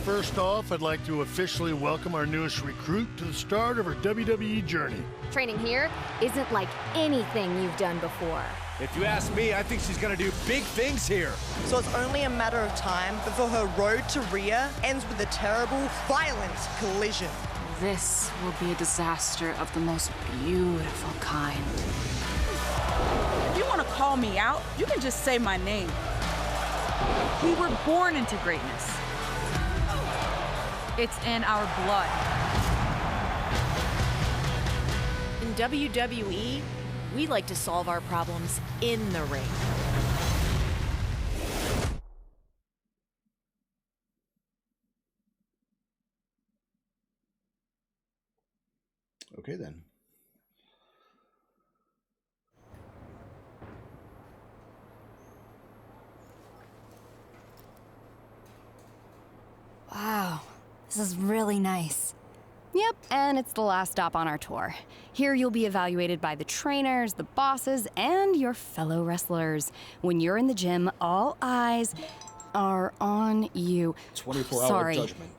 F: First off, I'd like to officially welcome our newest recruit to the start of her WWE journey.
G: Training here isn't like anything you've done before.
H: If you ask me, I think she's gonna do big things here.
I: So it's only a matter of time before her road to Rhea ends with a terrible, violent collision.
J: This will be a disaster of the most beautiful kind.
K: If you want to call me out, you can just say my name. We were born into greatness. It's in our blood.
L: In WWE, we like to solve our problems in the ring.
C: Okay then.
M: Wow, this is really nice. Yep, and it's the last stop on our tour. Here you'll be evaluated by the trainers, the bosses, and your fellow wrestlers. When you're in the gym, all eyes are on you.
C: 24-hour judgment.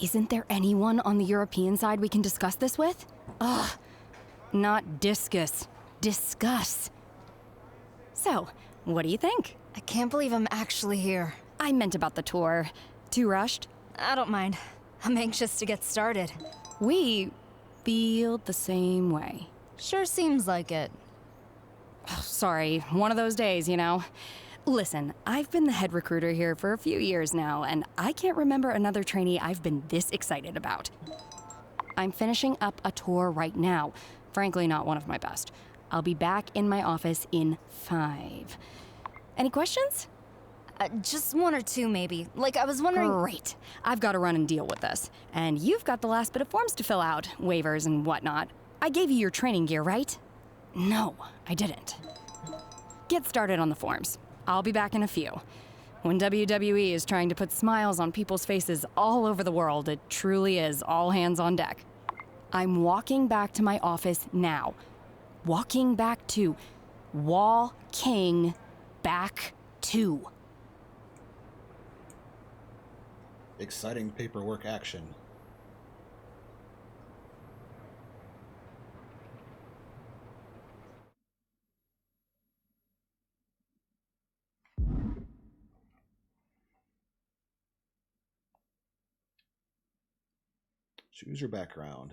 M: Isn't there anyone on the European side we can discuss this with? Ugh, not discus, discuss. So, what do you think?
G: I can't believe I'm actually here.
M: I meant about the tour. Too rushed?
G: I don't mind. I'm anxious to get started.
M: We feel the same way.
G: Sure seems like it.
M: Oh, sorry, one of those days, you know. Listen, I've been the head recruiter here for a few years now, and I can't remember another trainee I've been this excited about. I'm finishing up a tour right now. Frankly, not one of my best. I'll be back in my office in 5. Any questions?
G: Just one or two, maybe. Like, I was wondering...
M: Great. I've got to run and deal with this. And you've got the last bit of forms to fill out, waivers and whatnot. I gave you your training gear, right? No, I didn't. Get started on the forms. I'll be back in a few. When WWE is trying to put smiles on people's faces all over the world, it truly is all hands on deck. I'm walking back to my office now. Walking back to Walking back to.
C: Exciting paperwork action. Choose your background.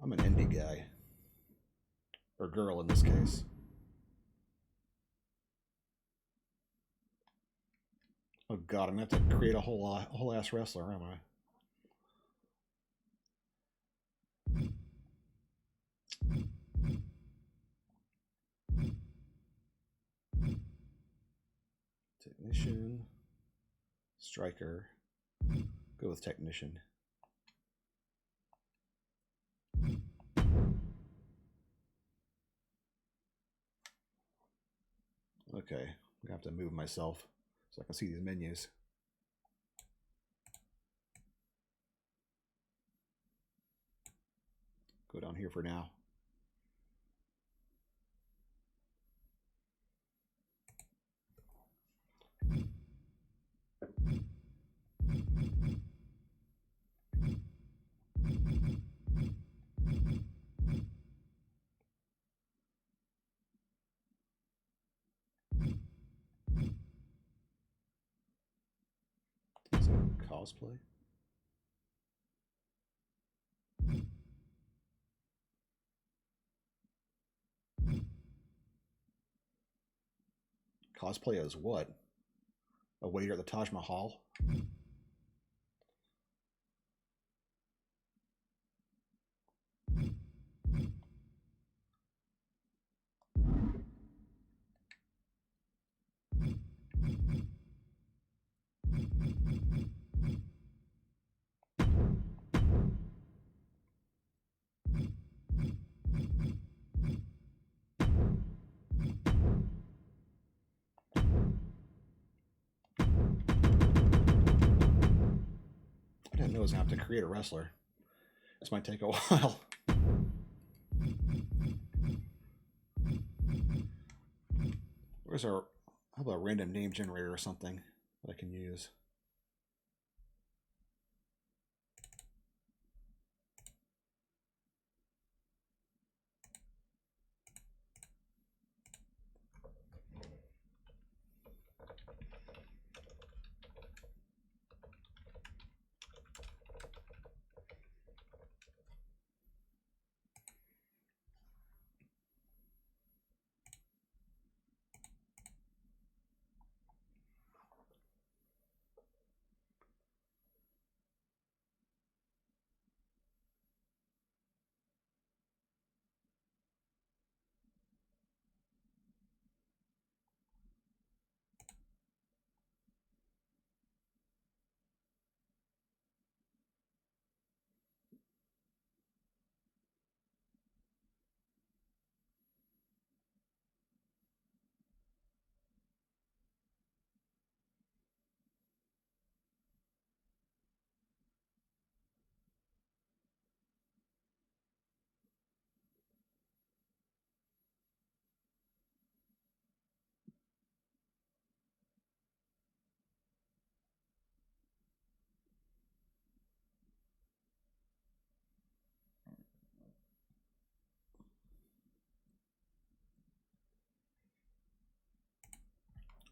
C: I'm an indie guy. Or girl in this case. Oh god, I'm gonna have to create a whole ass wrestler, am I? Technician. Striker. Go with technician. Okay, I'm gonna have to move myself so I can see these menus. Go down here for now. cosplay. Cosplay as what? A waiter at the Taj Mahal? I didn't know I was going to have to create a wrestler. This might take a while. Where's our... How about a random name generator or something that I can use?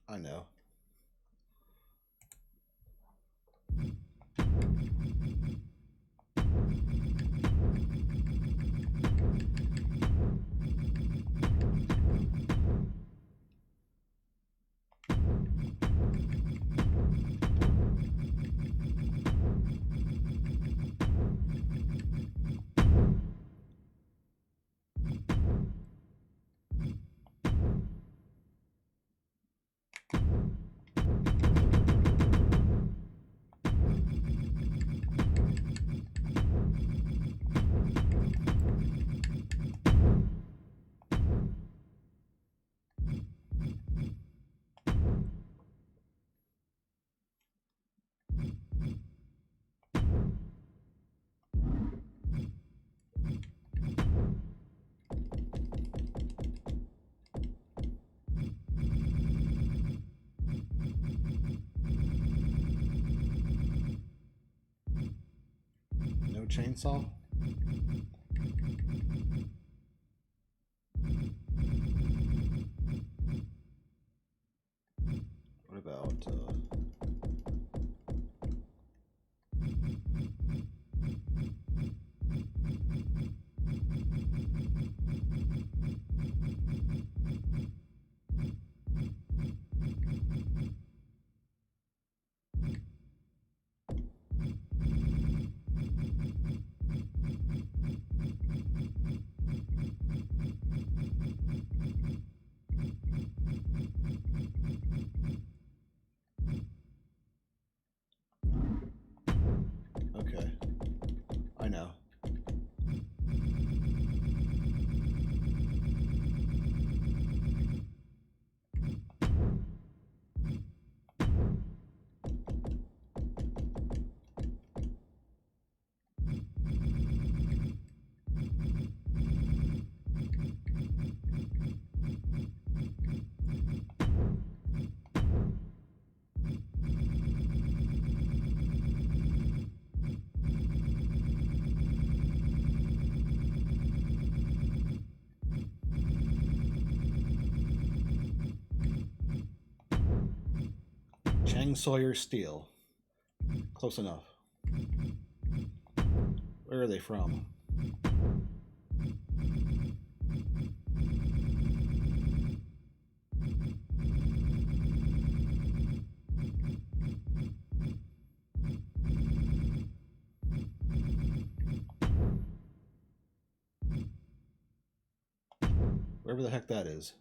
C: I know. No chainsaw? What about okay. I know. Chang Sawyer Steel. close enough. Where are they from? Wherever the heck that is.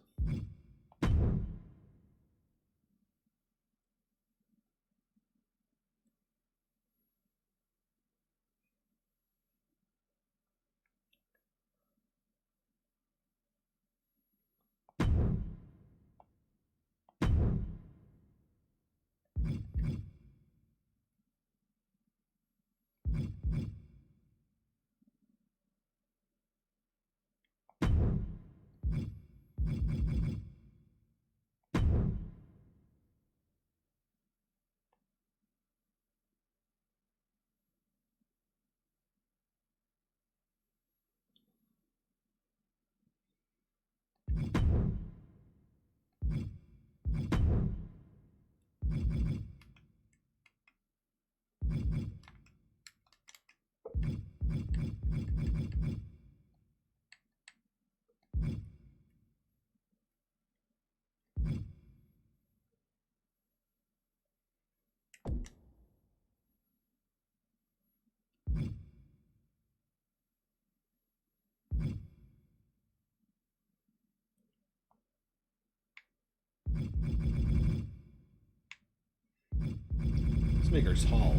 C: Maker's Hall.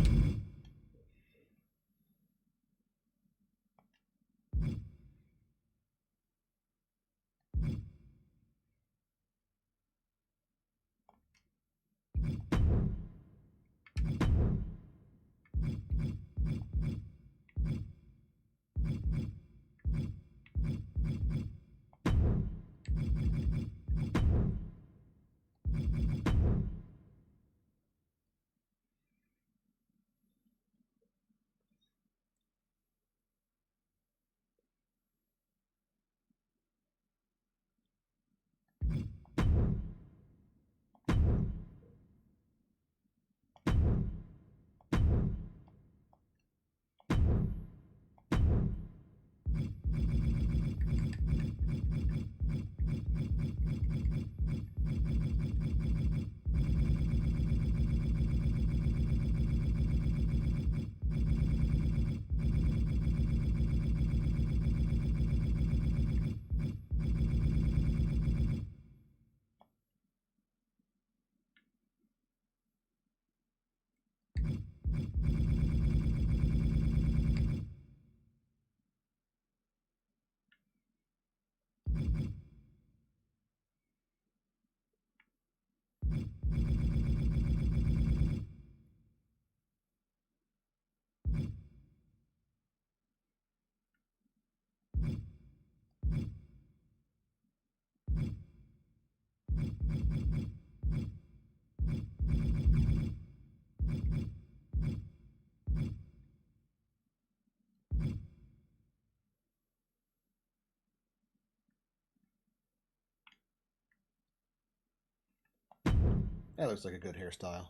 C: That looks like a good hairstyle.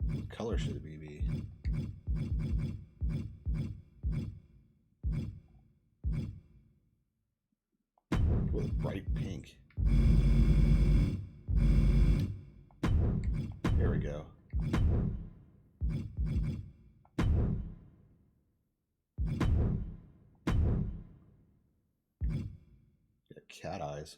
C: What color should it be? With bright pink. There we go. Got cat eyes.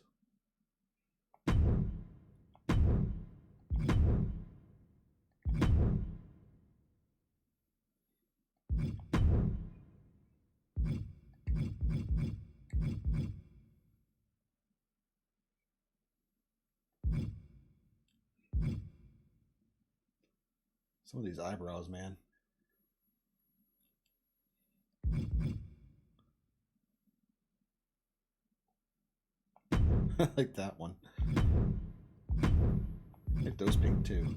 C: Some of these eyebrows, man. I like that one. I like those pink too.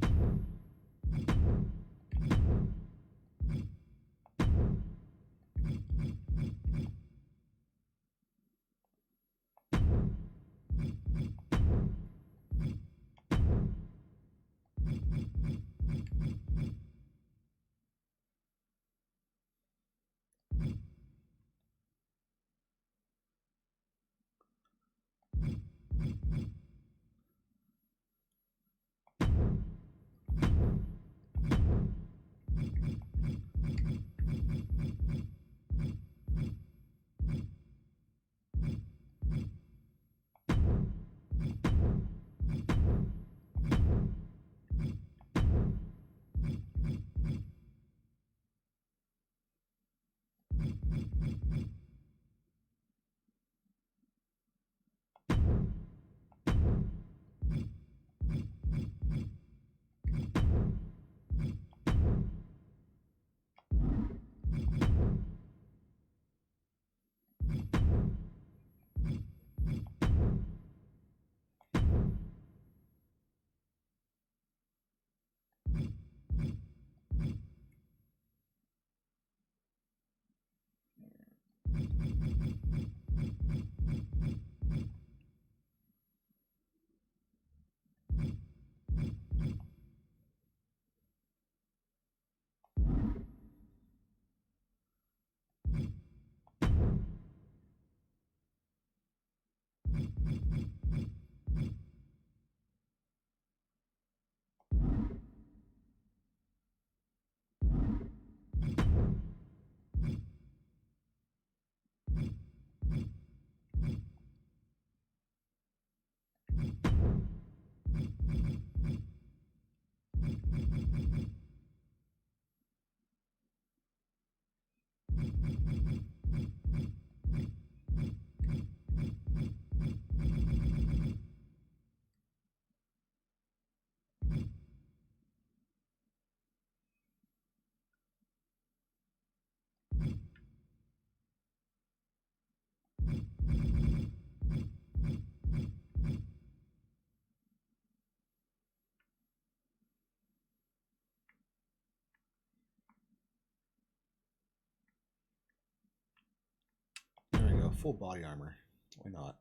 C: full body armor. Why not?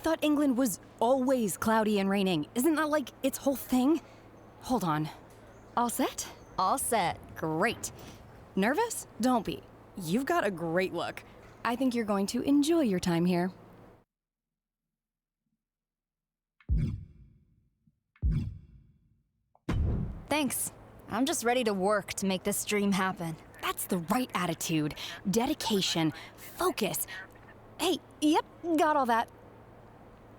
M: thought England was always cloudy and raining. Isn't that like its whole thing? Hold on. All set?
G: All set.
M: Great. Nervous? Don't be. You've got a great look. I think you're going to enjoy your time here.
G: Thanks. I'm just ready to work to make this dream happen.
M: That's the right attitude. Dedication. Focus. Hey, yep, got all that.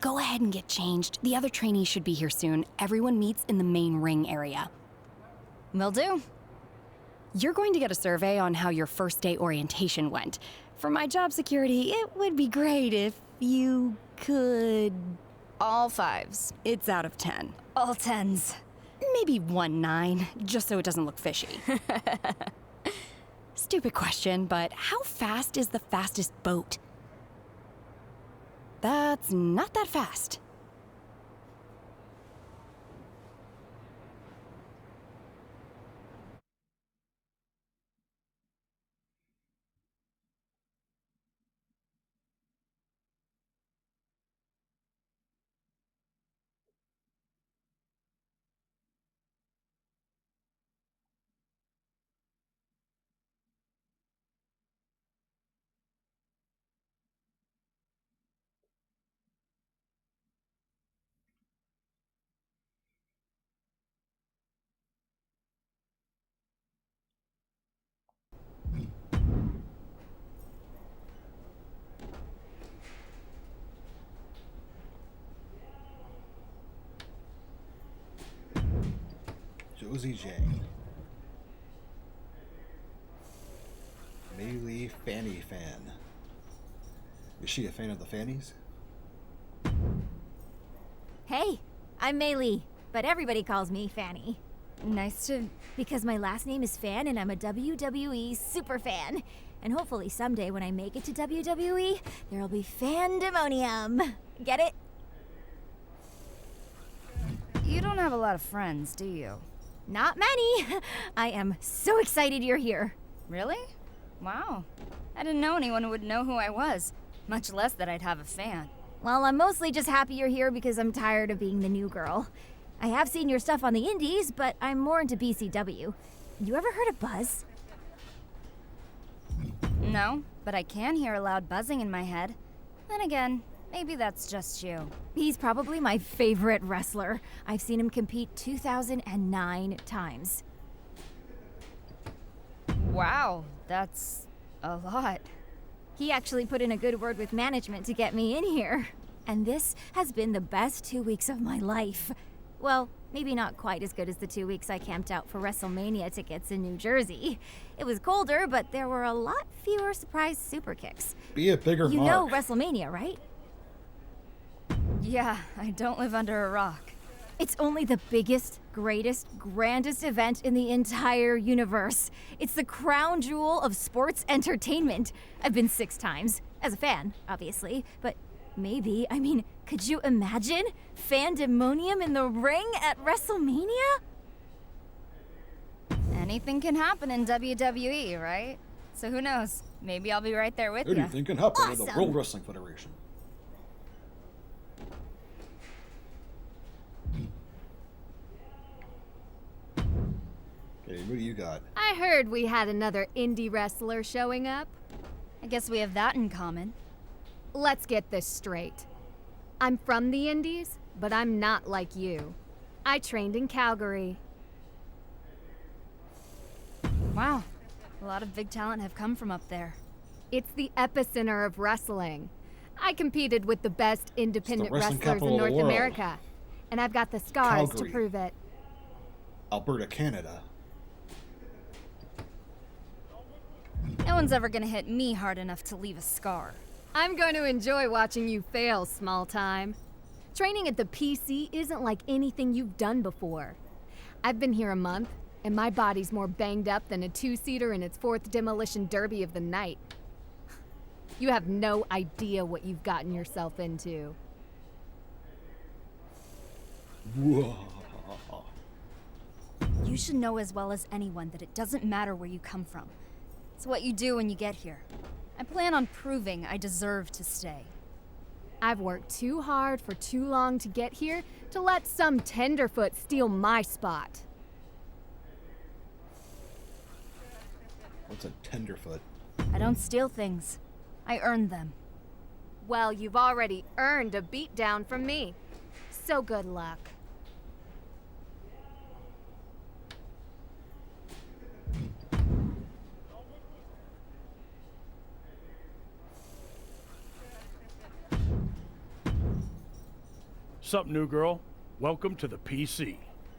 M: Go ahead and get changed. The other trainees should be here soon. Everyone meets in the main ring area.
G: Will do.
M: You're going to get a survey on how your first day orientation went. For my job security, it would be great if you could...
G: All 5s.
M: It's out of 10.
G: All 10s.
M: Maybe 1 9, just so it doesn't look fishy. Stupid question, but how fast is the fastest boat? That's not that fast.
C: Josie J. Maylee Fanny fan. Is she a fan of the Fannies?
N: Hey, I'm Maylee, but everybody calls me Fanny.
G: Nice to...
N: Because my last name is Fan and I'm a WWE super fan. And hopefully someday when I make it to WWE, there'll be fandemonium. Get it?
G: You don't have a lot of friends, do you?
N: Not many. I am so excited you're here.
G: Really? Wow. I didn't know anyone would know who I was, much less that I'd have a fan.
N: Well, I'm mostly just happy you're here because I'm tired of being the new girl. I have seen your stuff on the indies, but I'm more into BCW. You ever heard of Buzz?
G: No, but I can hear a loud buzzing in my head. Then again, maybe that's just you.
N: He's probably my favorite wrestler. I've seen him compete 2,009 times.
G: Wow, that's a lot.
N: He actually put in a good word with management to get me in here. And this has been the best 2 weeks of my life. Well, maybe not quite as good as the 2 weeks I camped out for WrestleMania tickets in New Jersey. It was colder, but there were a lot fewer surprise super kicks.
C: Be a bigger
N: You
C: mark.
N: know WrestleMania, right?
G: Yeah, I don't live under a rock.
N: It's only the biggest, greatest, grandest event in the entire universe. It's the crown jewel of sports entertainment. I've been 6 times, as a fan, obviously, but maybe, could you imagine fandemonium in the ring at WrestleMania?
G: Anything can happen in WWE, right? So who knows? Maybe I'll be right there with you.
C: Anything can happen in the
N: Awesome.
C: World Wrestling Federation. Okay, what do you got?
O: I heard we had another indie wrestler showing up.
G: I guess we have that in common.
O: Let's get this straight. I'm from the Indies, but I'm not like you. I trained in Calgary.
G: Wow, a lot of big talent have come from up there.
O: It's the epicenter of wrestling. I competed with the best independent
C: wrestling
O: wrestlers
C: capital
O: in
C: of the
O: North
C: world.
O: America, and I've got the scars
C: Calgary.
O: to prove it.
C: Alberta, Canada.
G: No one's ever gonna hit me hard enough to leave a scar.
O: I'm going to enjoy watching you fail, small time. Training at the PC isn't like anything you've done before. I've been here a month, and my body's more banged up than a 2-seater in its 4th demolition derby of the night. You have no idea what you've gotten yourself into.
C: Whoa.
G: You should know as well as anyone that it doesn't matter where you come from. It's what you do when you get here. I plan on proving I deserve to stay.
O: I've worked too hard for too long to get here to let some tenderfoot steal my spot.
B: What's a tenderfoot?
G: I don't steal things. I earn them.
O: Well, you've already earned a beatdown from me. So good luck.
F: Sup, new girl? Welcome to the PC.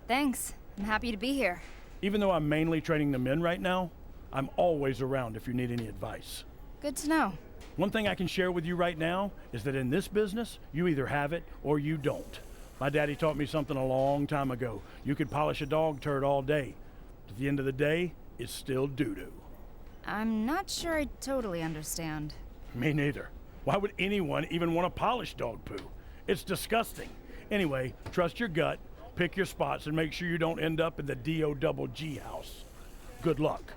G: Thanks. I'm happy to be here.
F: Even though I'm mainly training the men right now, I'm always around if you need any advice.
G: Good to know.
F: One thing I can share with you right now is that in this business, you either have it or you don't. My daddy taught me something a long time ago. You could polish a dog turd all day. At the end of the day, it's still doo-doo.
G: I'm not sure I totally understand.
F: Me neither. Why would anyone even want to polish dog poo? It's disgusting. Anyway, trust your gut, pick your spots, and make sure you don't end up in the D-O-double-G house. Good luck.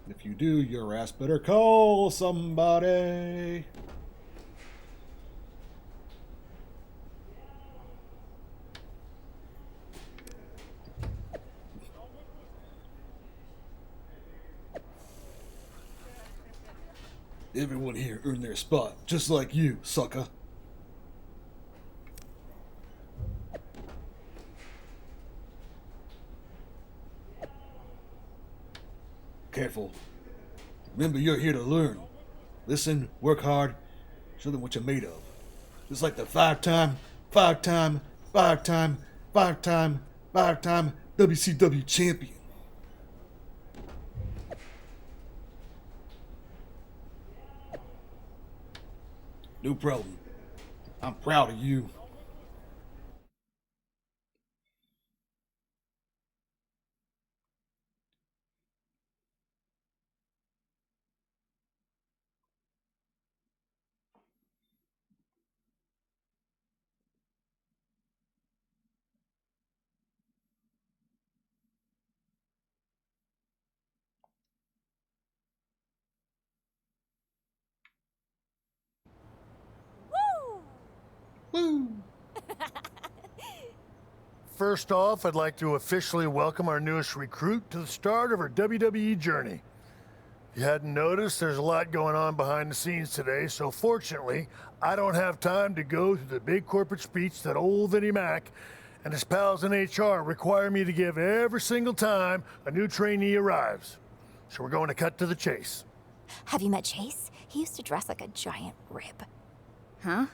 B: If you do, your ass better call somebody.
A: Everyone here earned their spot, just like you, sucker. Careful. Remember, you're here to learn. Listen, work hard, show them what you're made of. Just like the five-time WCW champion. No problem. I'm proud of you.
F: Woo! First off, I'd like to officially welcome our newest recruit to the start of her WWE journey. If you hadn't noticed, there's a lot going on behind the scenes today, so fortunately, I don't have time to go through the big corporate speech that old Vinnie Mac and his pals in HR require me to give every single time a new trainee arrives. So we're going to cut to the chase.
P: Have you met Chase? He used to dress like a giant rib.
G: Huh?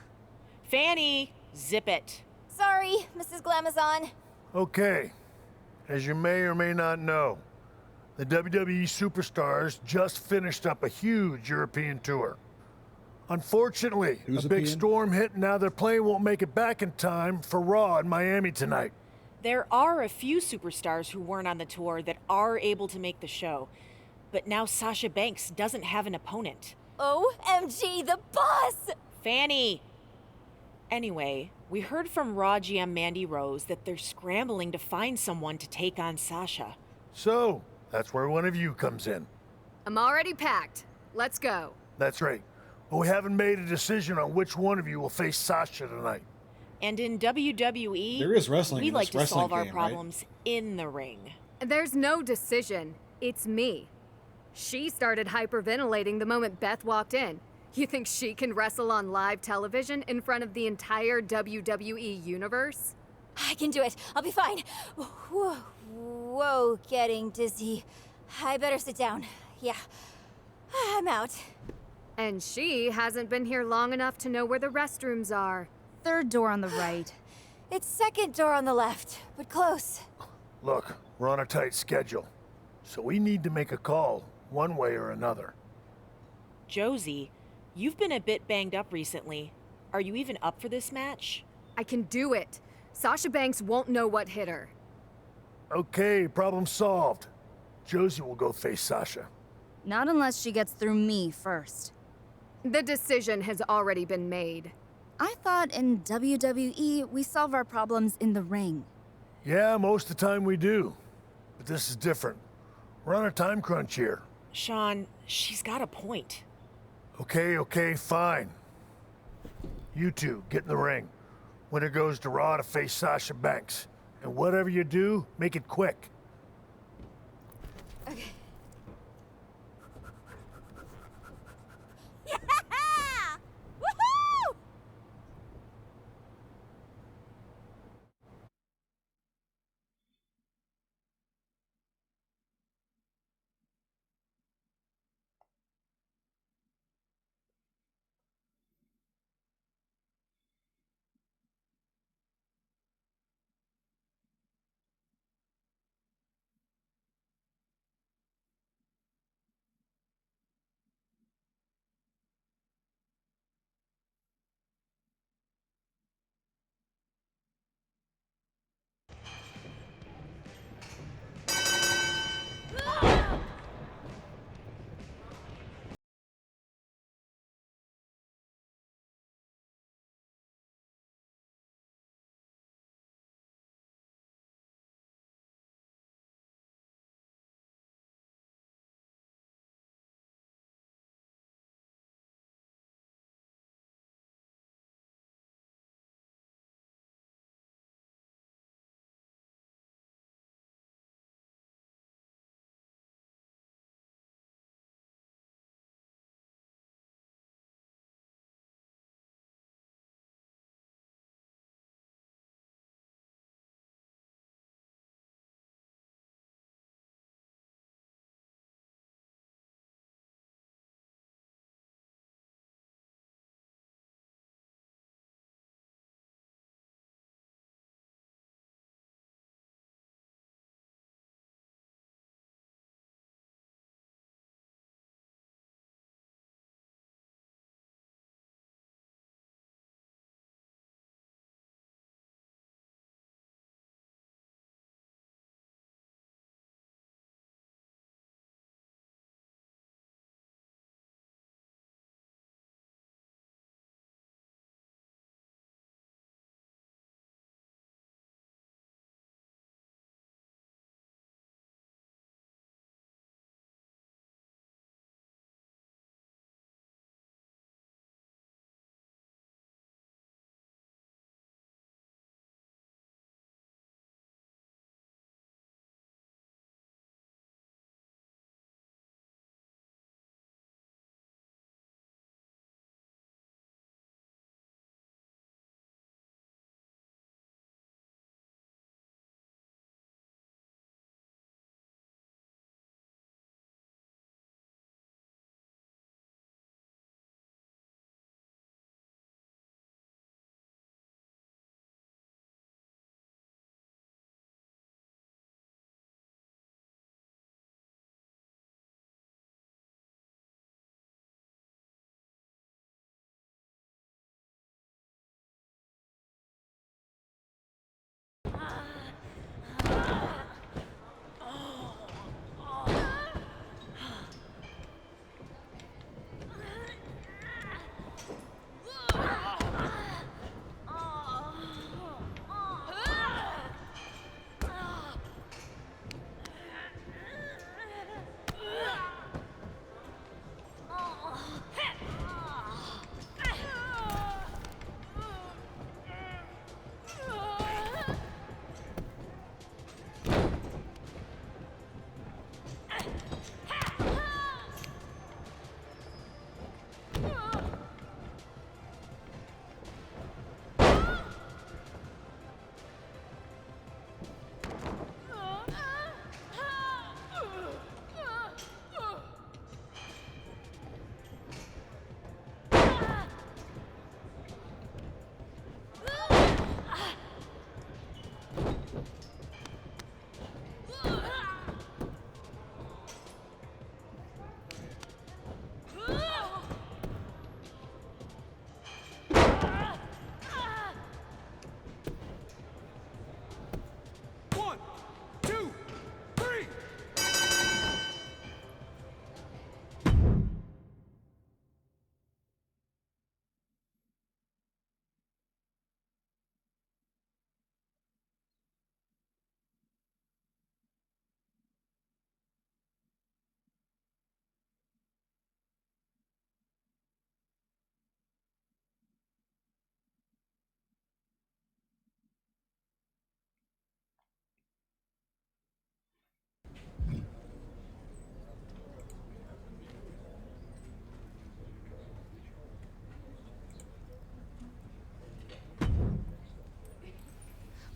L: Fanny, zip it.
P: Sorry, Mrs. Glamazon.
F: Okay, as you may or may not know, the WWE superstars just finished up a huge European tour. Unfortunately, a big storm hit and now their plane won't make it back in time for Raw in Miami tonight.
L: There are a few superstars who weren't on the tour that are able to make the show. But now Sasha Banks doesn't have an opponent.
P: OMG, the boss!
L: Fanny! Anyway, we heard from Raw GM Mandy Rose that they're scrambling to find someone to take on Sasha.
F: So, that's where one of you comes in.
O: I'm already packed. Let's go.
F: That's right. But we haven't made a decision on which one of you will face Sasha tonight.
L: And in WWE,
B: there is wrestling
L: we
B: in
L: like
B: this
L: to
B: wrestling
L: solve our
B: game,
L: problems in the ring.
O: There's no decision. It's me. She started hyperventilating the moment Beth walked in. You think she can wrestle on live television in front of the entire WWE universe?
P: I can do it. I'll be fine. Whoa, whoa, getting dizzy. I better sit down. Yeah, I'm out.
O: And she hasn't been here long enough to know where the restrooms are.
G: Third door on the right.
P: It's second door on the left, but close.
F: Look, we're on a tight schedule, so we need to make a call, one way or another.
L: Josie, you've been a bit banged up recently. Are you even up for this match?
O: I can do it. Sasha Banks won't know what hit her.
F: Okay, problem solved. Josie will go face Sasha.
G: Not unless she gets through me first.
O: The decision has already been made.
G: I thought in WWE, we solve our problems in the ring.
F: Yeah, most of the time we do. But this is different. We're on a time crunch here.
L: Sean, she's got a point.
F: Okay, fine. You two, get in the ring. Winner goes to Raw to face Sasha Banks. And whatever you do, make it quick.
P: Okay. Woohoo!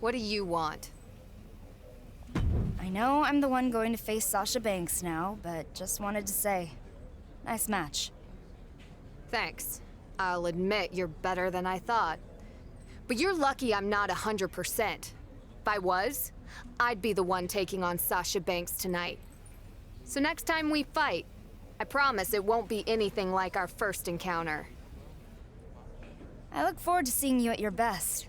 O: What do you want?
M: I know I'm the one going to face Sasha Banks now, but just wanted to say, nice match.
O: Thanks. I'll admit you're better than I thought. But you're lucky I'm not 100%. If I was, I'd be the one taking on Sasha Banks tonight. So next time we fight, I promise it won't be anything like our first encounter.
M: I look forward to seeing you at your best.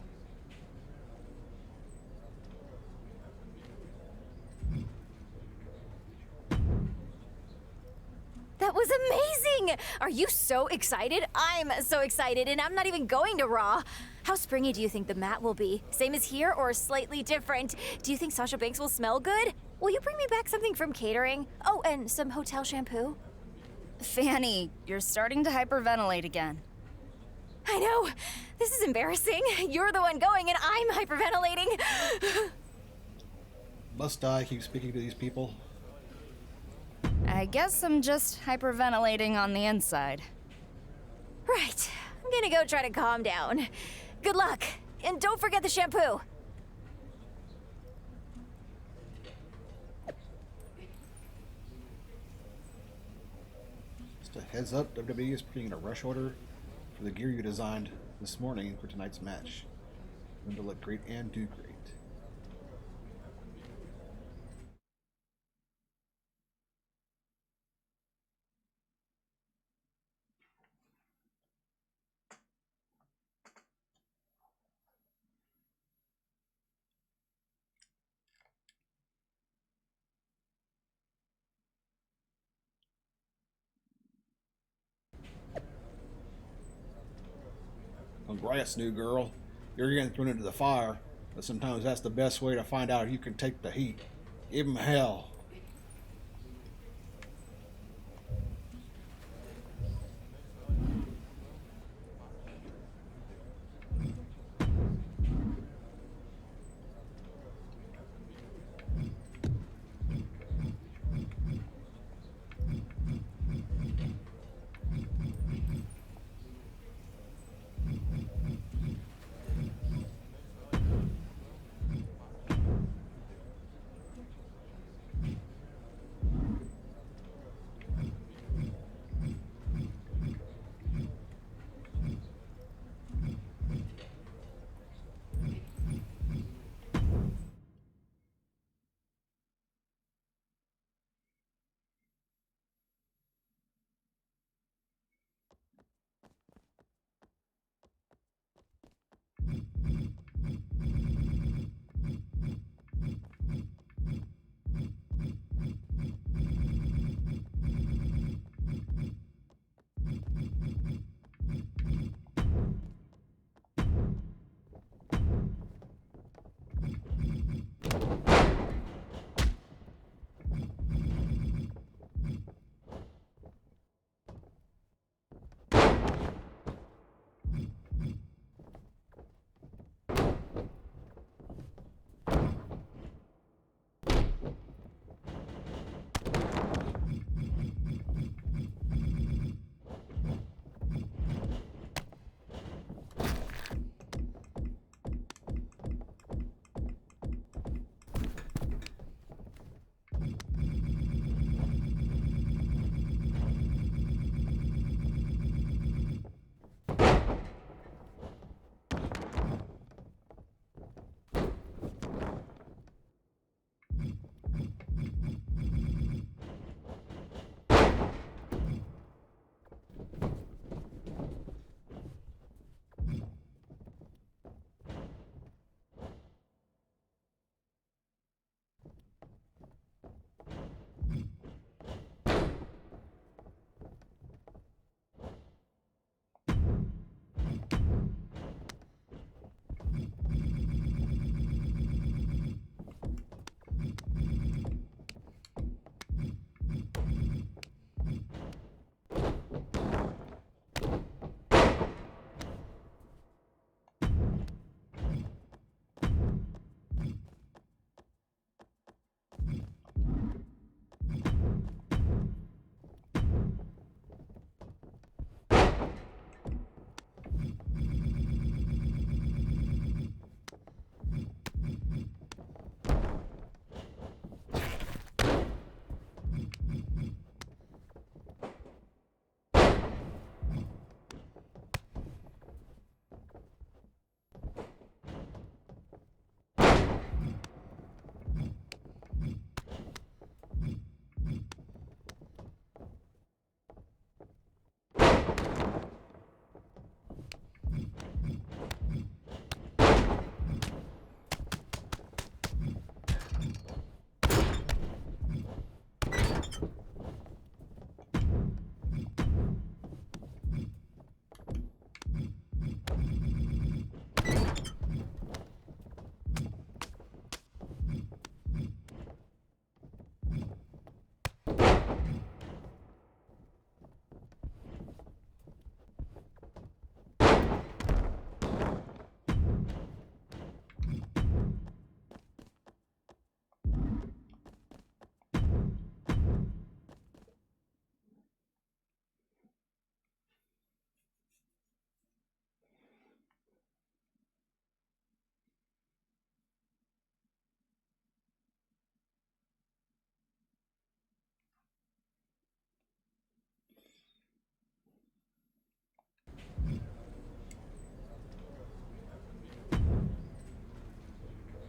P: That was amazing! Are you so excited? I'm so excited, and I'm not even going to Raw. How springy do you think the mat will be? Same as here or slightly different? Do you think Sasha Banks will smell good? Will you bring me back something from catering? Oh, and some hotel shampoo?
M: Fanny, you're starting to hyperventilate again.
P: I know. This is embarrassing. You're the one going and I'm hyperventilating.
C: Must I keep speaking to these people?
M: I guess I'm just hyperventilating on the inside.
P: Right. I'm gonna go try to calm down. Good luck. And don't forget the shampoo.
C: Just a heads up, WWE is putting in a rush order for the gear you designed this morning for tonight's match. Going to look great and do great. Congrats, new girl. You're getting thrown into the fire, but sometimes that's the best way to find out if you can take the heat. Give 'em hell.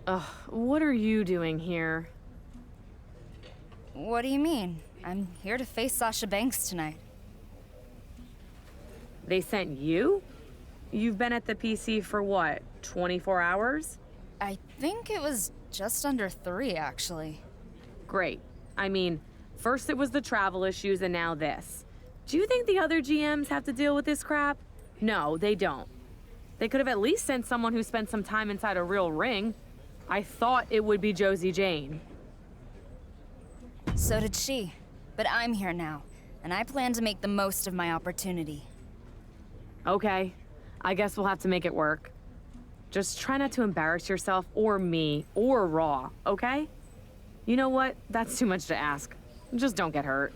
Q: Ugh, what are you doing here?
M: What do you mean? I'm here to face Sasha Banks tonight.
Q: They sent you? You've been at the PC for what, 24 hours?
M: I think it was just under 3, actually.
Q: Great. I mean, first it was the travel issues and now this. Do you think the other GMs have to deal with this crap? No, they don't. They could have at least sent someone who spent some time inside a real ring. I thought it would be Josie Jane.
M: So did she. But I'm here now, and I plan to make the most of my opportunity.
Q: Okay, I guess we'll have to make it work. Just try not to embarrass yourself or me or Raw, okay? You know what? That's too much to ask. Just don't get hurt.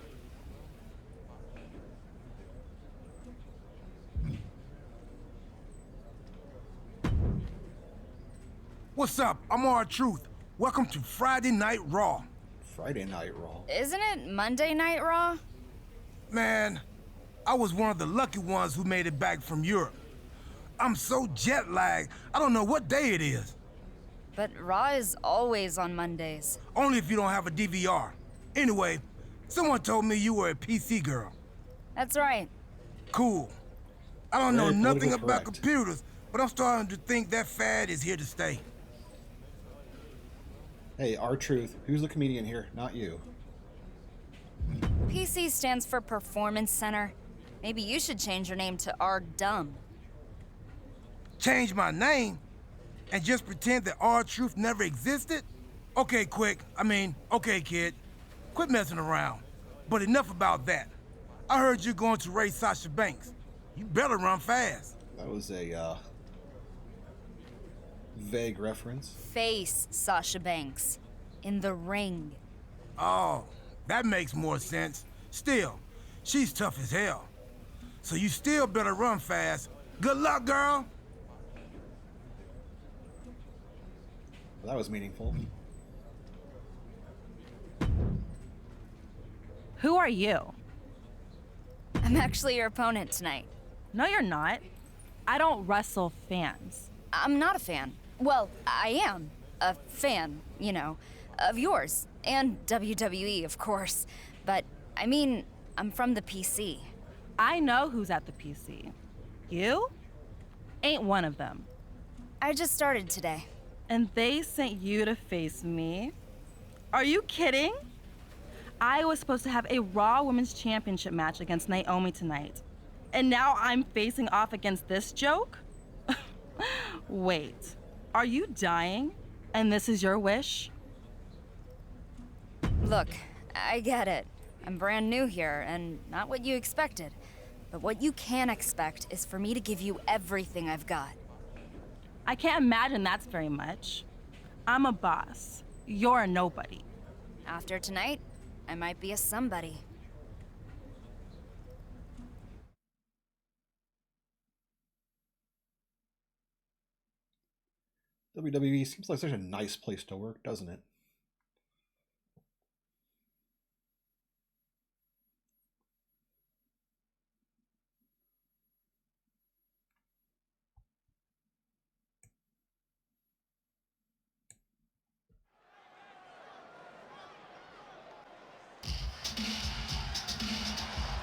R: What's up? I'm R-Truth. Welcome to Friday Night Raw.
B: Friday Night Raw?
M: Isn't it Monday Night Raw?
R: Man, I was one of the lucky ones who made it back from Europe. I'm so jet-lagged, I don't know what day it is.
M: But Raw is always on Mondays.
R: Only if you don't have a DVR. Anyway, someone told me you were a PC girl.
M: That's right.
R: Cool. I don't know
B: Very
R: nothing
B: politically
R: about
B: correct.
R: computers, but I'm starting to think that fad is here to stay.
B: Hey, R-Truth, who's the comedian here? Not you.
M: PC stands for Performance Center. Maybe you should change your name to R-Dumb.
R: Change my name? And just pretend that R-Truth never existed? Okay, okay, kid. Quit messing around. But enough about that. I heard you're going to race Sasha Banks. You better run fast.
B: That was a, vague reference.
M: Face Sasha Banks. In the ring.
R: Oh, that makes more sense. Still, she's tough as hell. So you still better run fast. Good luck, girl.
B: Well, that was meaningful.
S: Who are you?
M: I'm actually your opponent tonight.
S: No, you're not. I don't wrestle fans.
M: I'm not a fan. Well, I am a fan, you know, of yours. And WWE, of course. But, I mean, I'm from the PC.
S: I know who's at the PC. You? Ain't one of them.
M: I just started today.
S: And they sent you to face me? Are you kidding? I was supposed to have a Raw Women's Championship match against Naomi tonight. And now I'm facing off against this joke? Wait, are you dying? And this is your wish?
M: Look, I get it. I'm brand new here, and not what you expected. But what you can expect is for me to give you everything I've got.
S: I can't imagine that's very much. I'm a boss. You're a nobody.
M: After tonight, I might be a somebody.
B: WWE seems like such a nice place to work, doesn't it?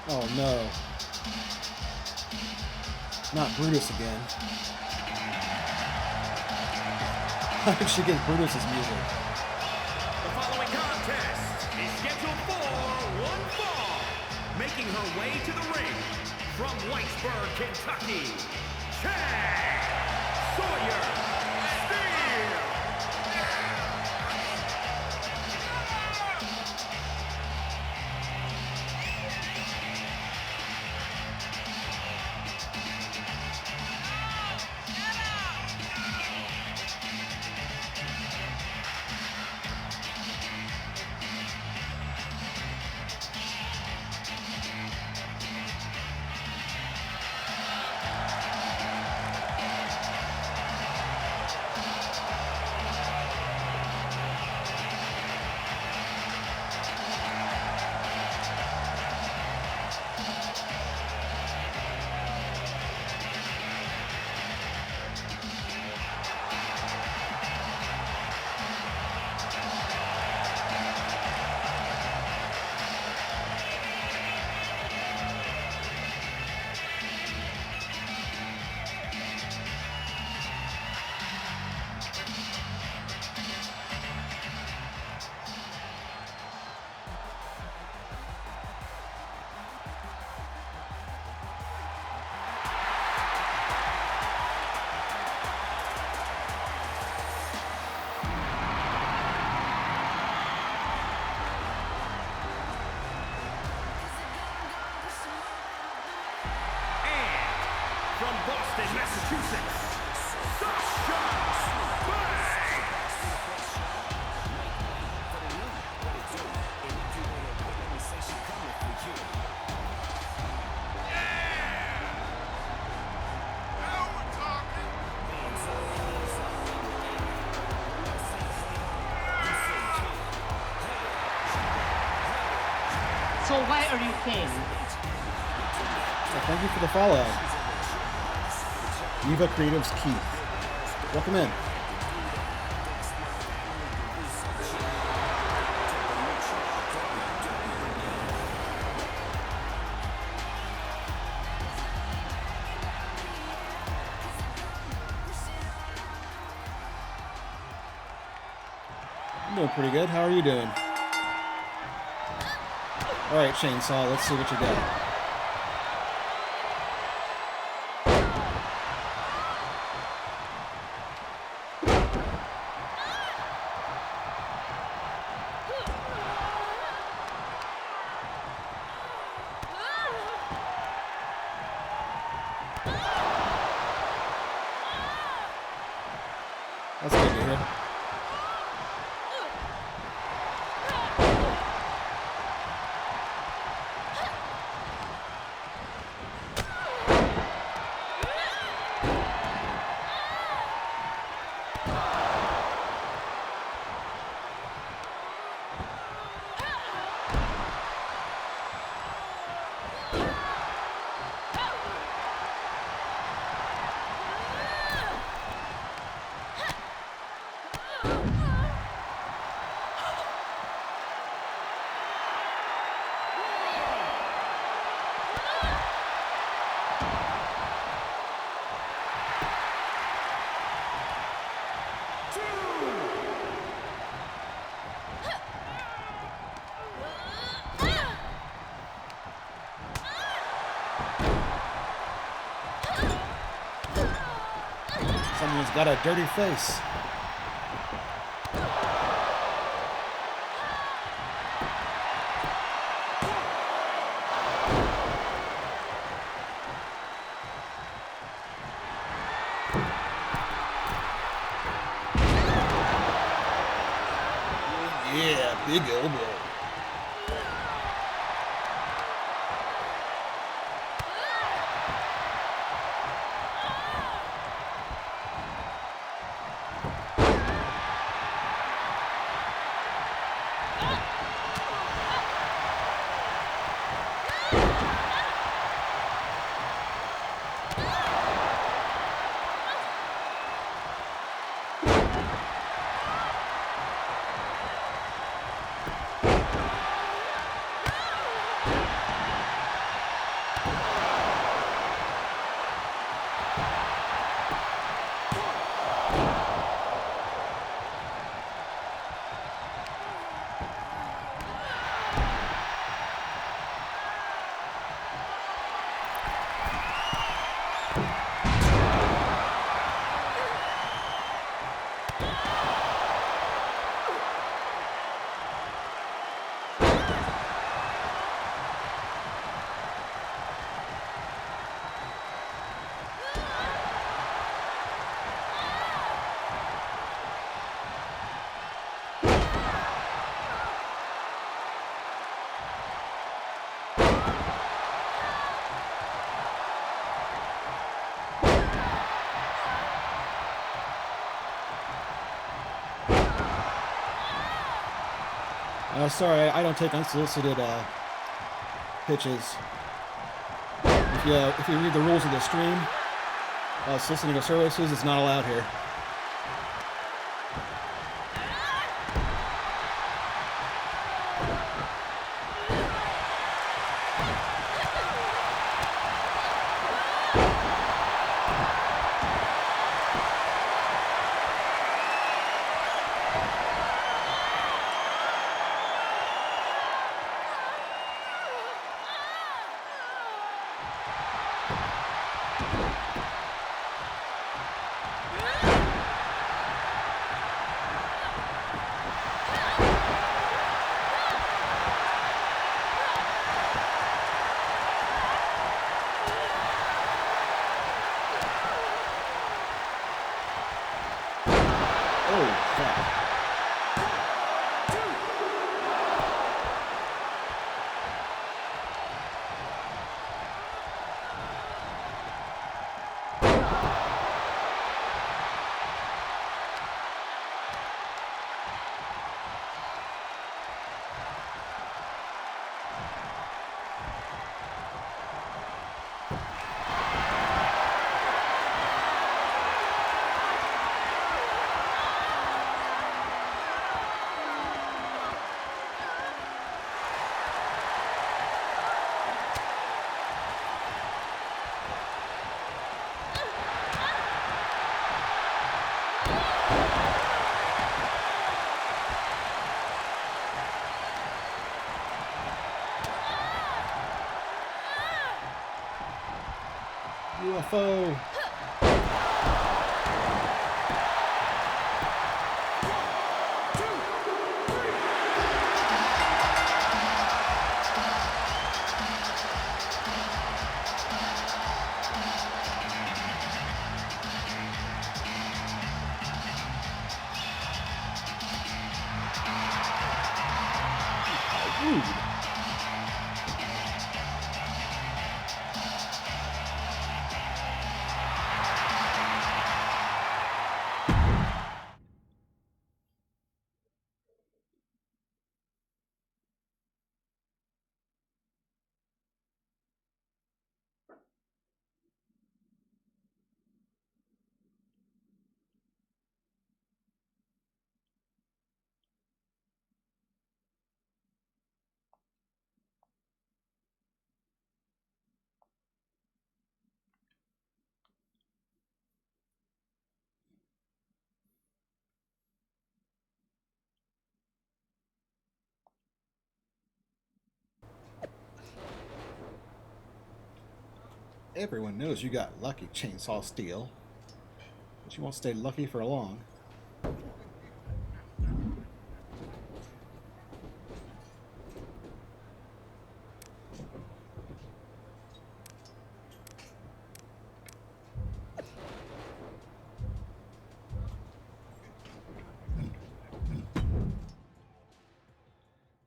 B: Oh no. Not Brutus again. How did she get Brutus's music?
D: The following contest is scheduled for one fall. Making her way to the ring from Whitesburg, Kentucky, Sawyer. from Boston, Massachusetts, Sois Bella.
T: So why are you king?
C: Thank you for the follow. Eva Creatives Keith. Welcome in. I'm doing pretty good. How are you doing? All right, Chainsaw, let's see what you got. That's good to hear. Someone's got a dirty face. Yeah, big elbow. Sorry, I don't take unsolicited pitches. If you read the rules of the stream, soliciting of services is not allowed here. fuck. UFO. Everyone knows you got lucky, Chainsaw Steel. But you won't stay lucky for long.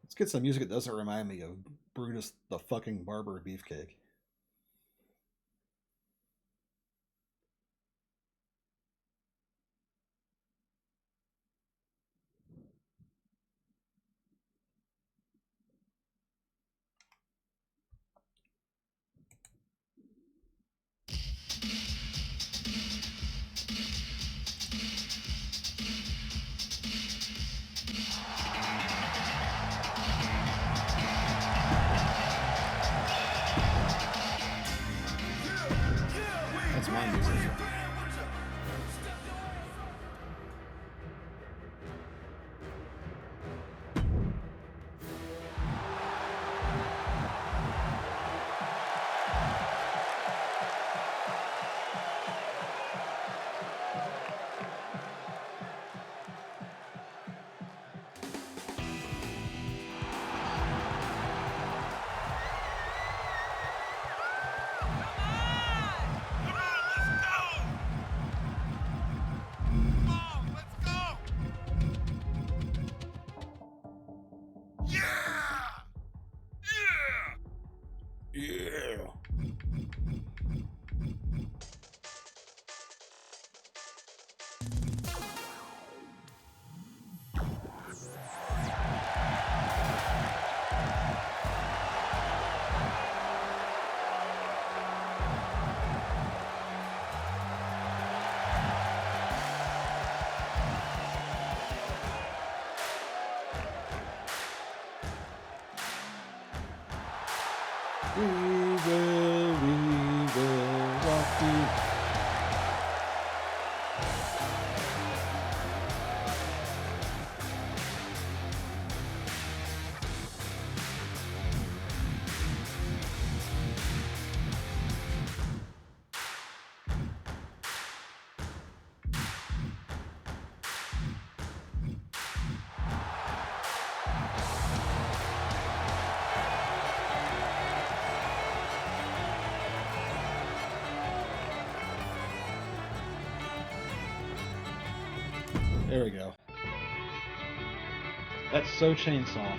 C: Let's get some music that doesn't remind me of Brutus the fucking Barber Beefcake. That's my music. We will rock you. There we go.
U: That's so Chainsaw.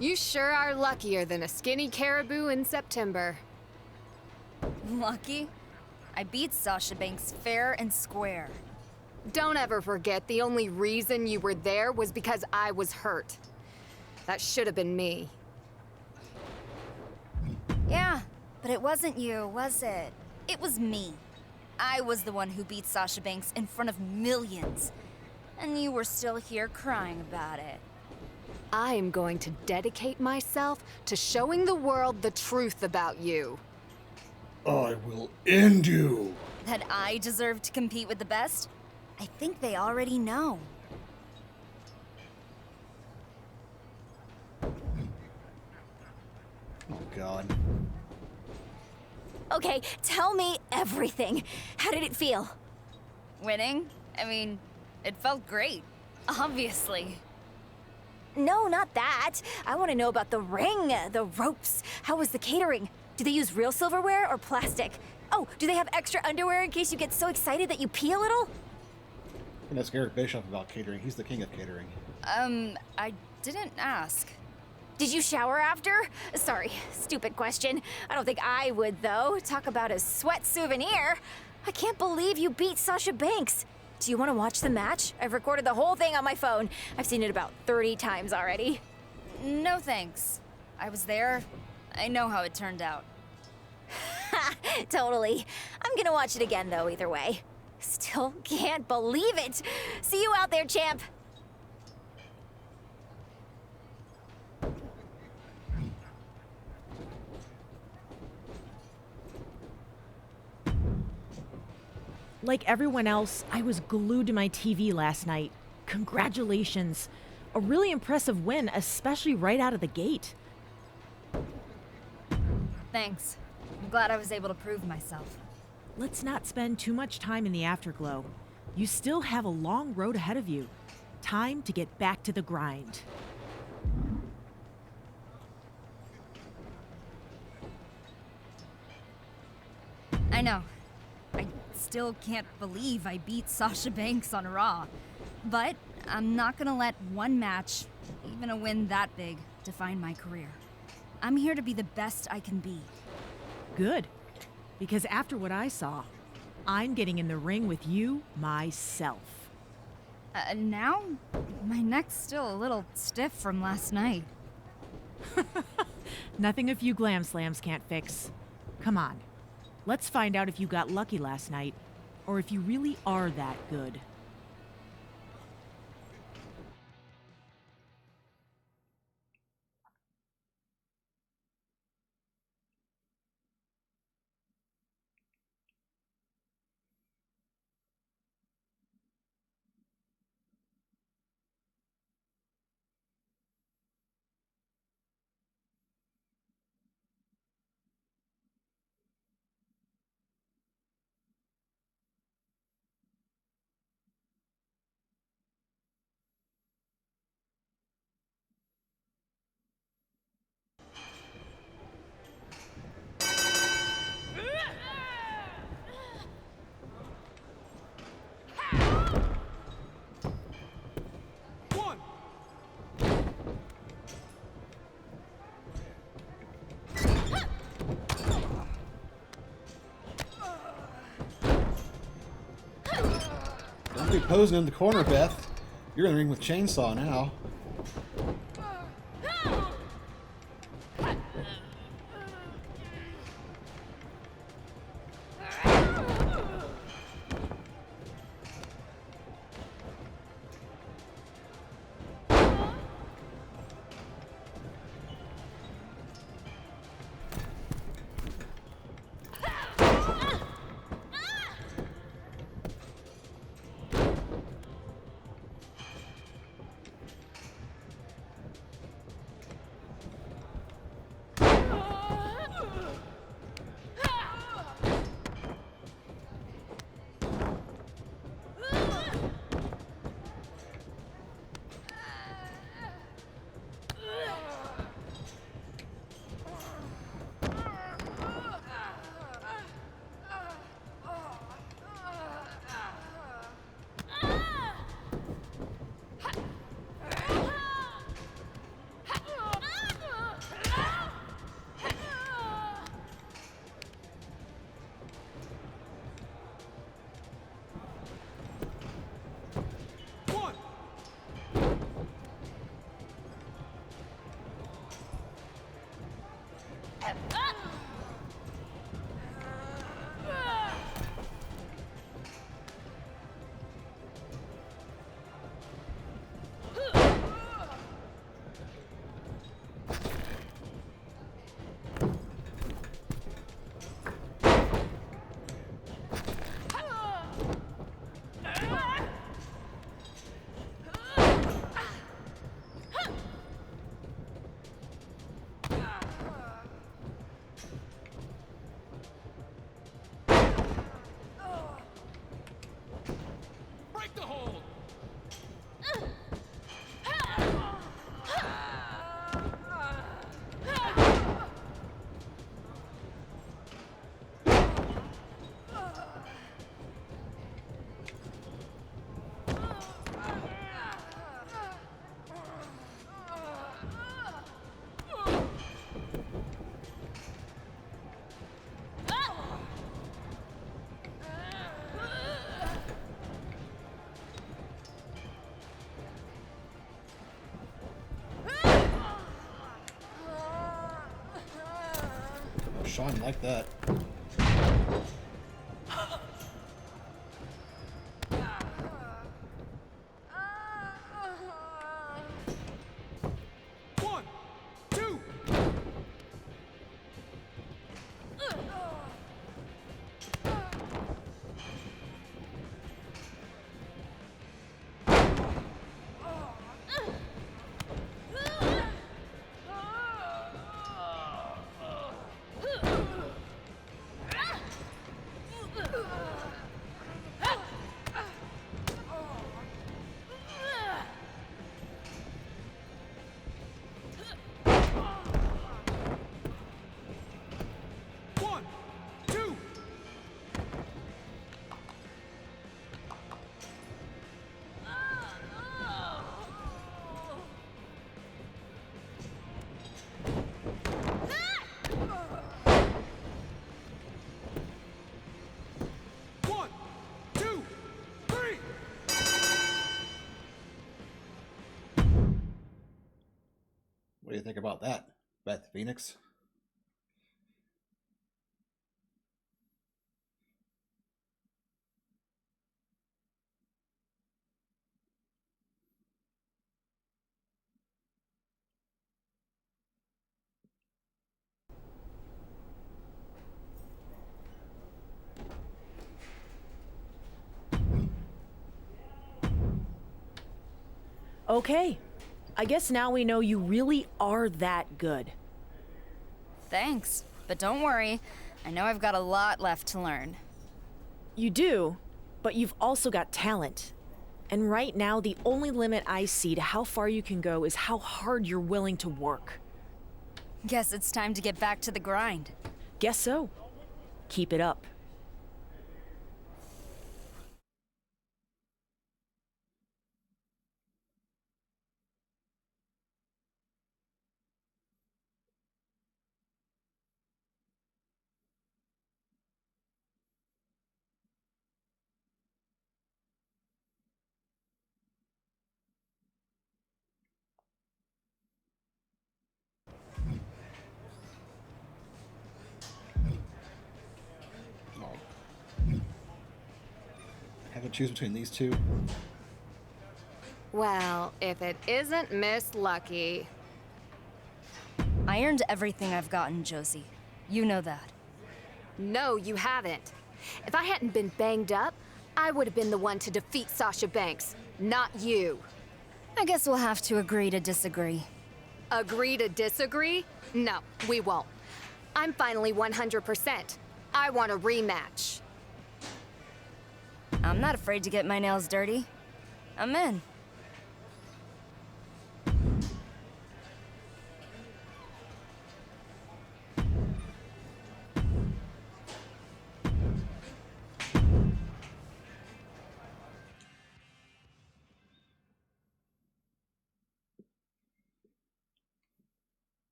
O: You sure are luckier than a skinny caribou in September.
G: Lucky? I beat Sasha Banks fair and square.
O: Don't ever forget the only reason you were there was because I was hurt. That should have been me.
G: Yeah, but it wasn't you, was it? It was me. I was the one who beat Sasha Banks in front of millions. And you were still here crying about it.
O: I am going to dedicate myself to showing the world the truth about you.
A: I will end you.
G: That I deserve to compete with the best? I think they already know.
B: Oh, God.
P: Okay, tell me everything. How did it feel?
G: Winning? I mean, it felt great. Obviously.
P: No, not that. I want to know about the ring, the ropes. How was the catering? Do they use real silverware or plastic? Oh, do they have extra underwear in case you get so excited that you pee a little?
B: I'm gonna ask Eric Bischoff about catering. He's the king of catering.
G: I didn't ask.
P: Did you shower after? Sorry, stupid question. I don't think I would, though. Talk about a sweat souvenir. I can't believe you beat Sasha Banks. Do you want to watch the match? I've recorded the whole thing on my phone. I've seen it about 30 times already.
G: No thanks. I was there. I know how it turned out.
P: Totally. I'm gonna watch it again, though, either way. Still can't believe it. See you out there, champ.
L: Like everyone else, I was glued to my TV last night. Congratulations. A really impressive win, especially right out of the gate.
G: Thanks. I'm glad I was able to prove myself.
L: Let's not spend too much time in the afterglow. You still have a long road ahead of you. Time to get back to the grind.
G: I know. I still can't believe I beat Sasha Banks on Raw. But I'm not gonna let one match, even a win that big, define my career. I'm here to be the best I can be.
L: Good. Because after what I saw, I'm getting in the ring with you myself.
G: Now? My neck's still a little stiff from last night.
L: Nothing a few glam slams can't fix. Come on. Let's find out if you got lucky last night, or if you really are that good.
B: Don't be posing in the corner, Beth. You're in the ring with Chainsaw now.
C: Shine like that.
D: One, two. One, two. One, two, three.
C: What do you think about that, Beth Phoenix?
L: Okay. I guess now we know you really are that good.
G: Thanks, but don't worry. I know I've got a lot left to learn.
L: You do, but you've also got talent. And right now, the only limit I see to how far you can go is how hard you're willing to work.
G: Guess it's time to get back to the grind.
L: Guess so. Keep it up.
C: Have to choose between these two.
O: Well, if it isn't Miss Lucky.
G: I earned everything I've gotten, Josie. You know that.
O: No, you haven't. If I hadn't been banged up, I would have been the one to defeat Sasha Banks, not you.
G: I guess we'll have to agree to disagree.
O: Agree to disagree? No, we won't. I'm finally 100%. I want a rematch.
G: I'm not afraid to get my nails dirty. I'm in.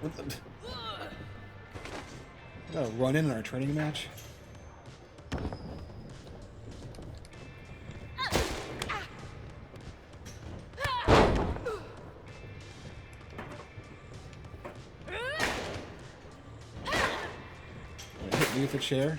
C: What the? Gotta run in our training match. Hit me with a chair.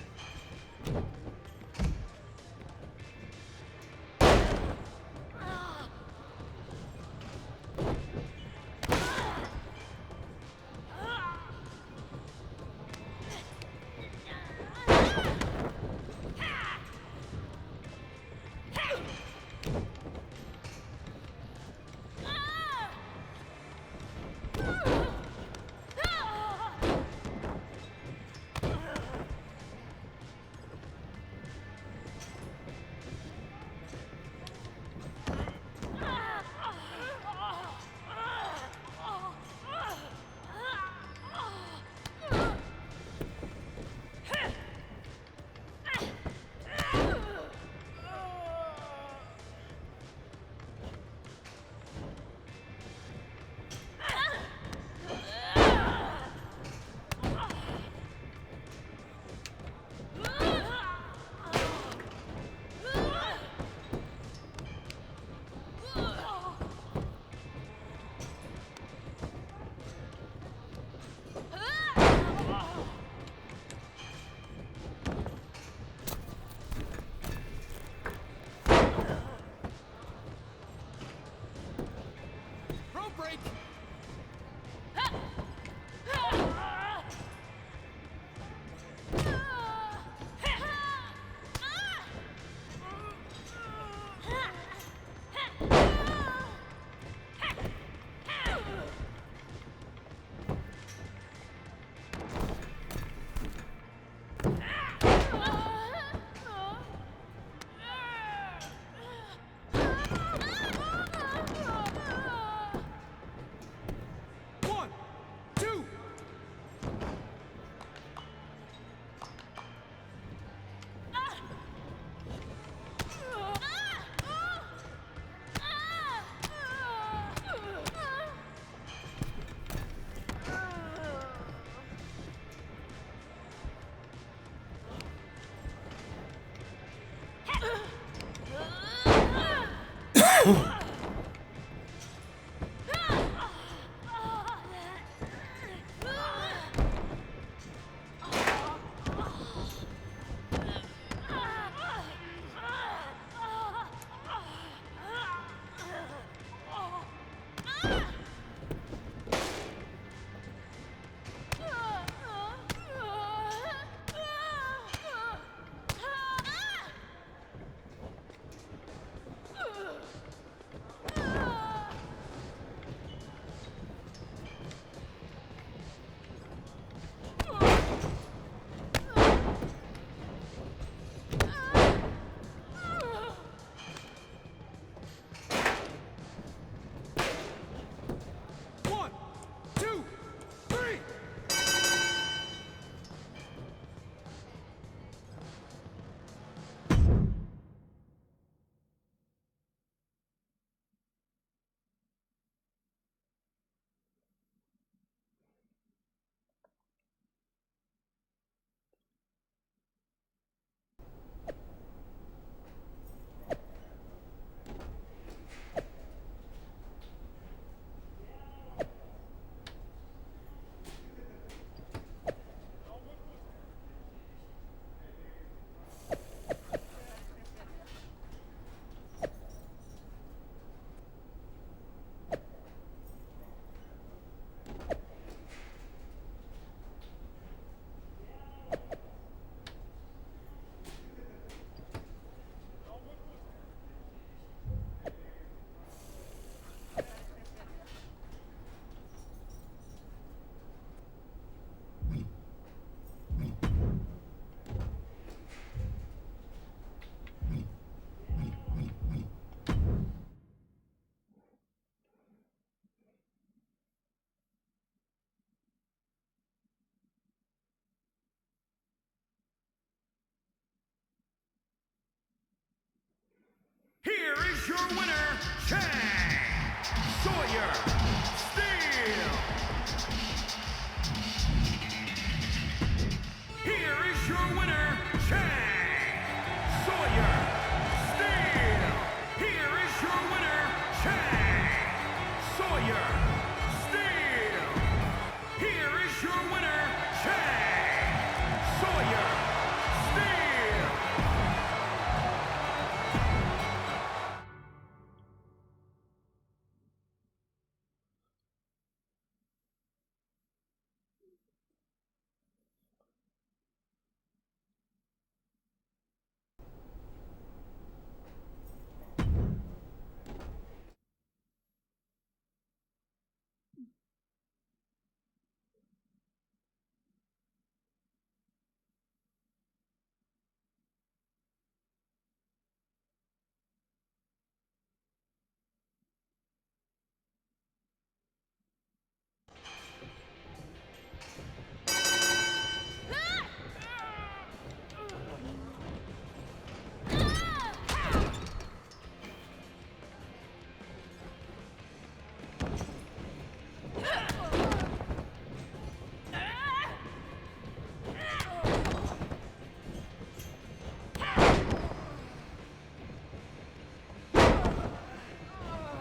D: break. Here is your winner, Chang Sawyer Steele. Here is your winner, Chang Sawyer Steele. Here is your winner, Chang Sawyer Steele. Here is your winner, Chang Sawyer Steele.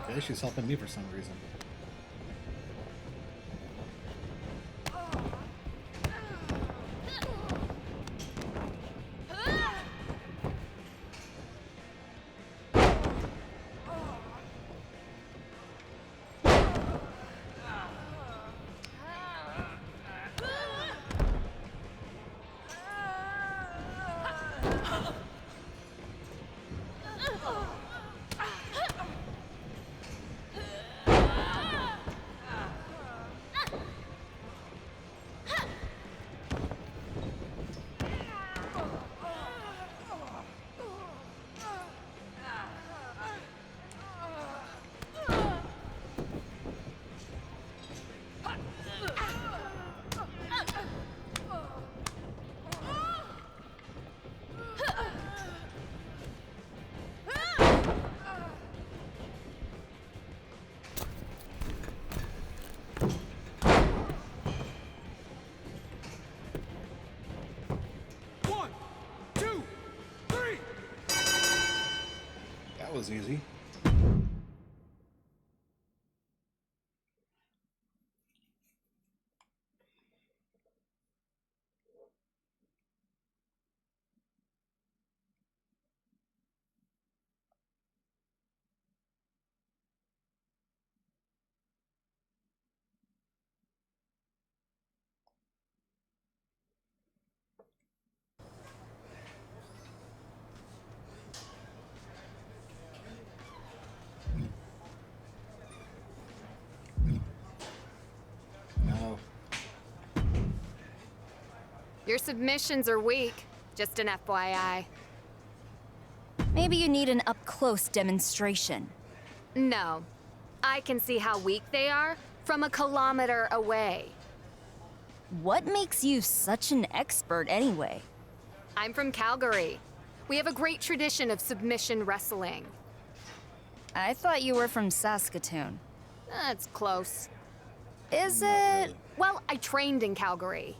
B: Okay, she's helping me for some reason. was easy. No.
O: Your submissions are weak, just an FYI.
G: Maybe you need an up-close demonstration.
O: No. I can see how weak they are from a kilometer away.
G: What makes you such an expert anyway?
O: I'm from Calgary. We have a great tradition of submission wrestling.
G: I thought you were from Saskatoon.
O: That's close.
G: Is it?
O: Well, I trained in Calgary.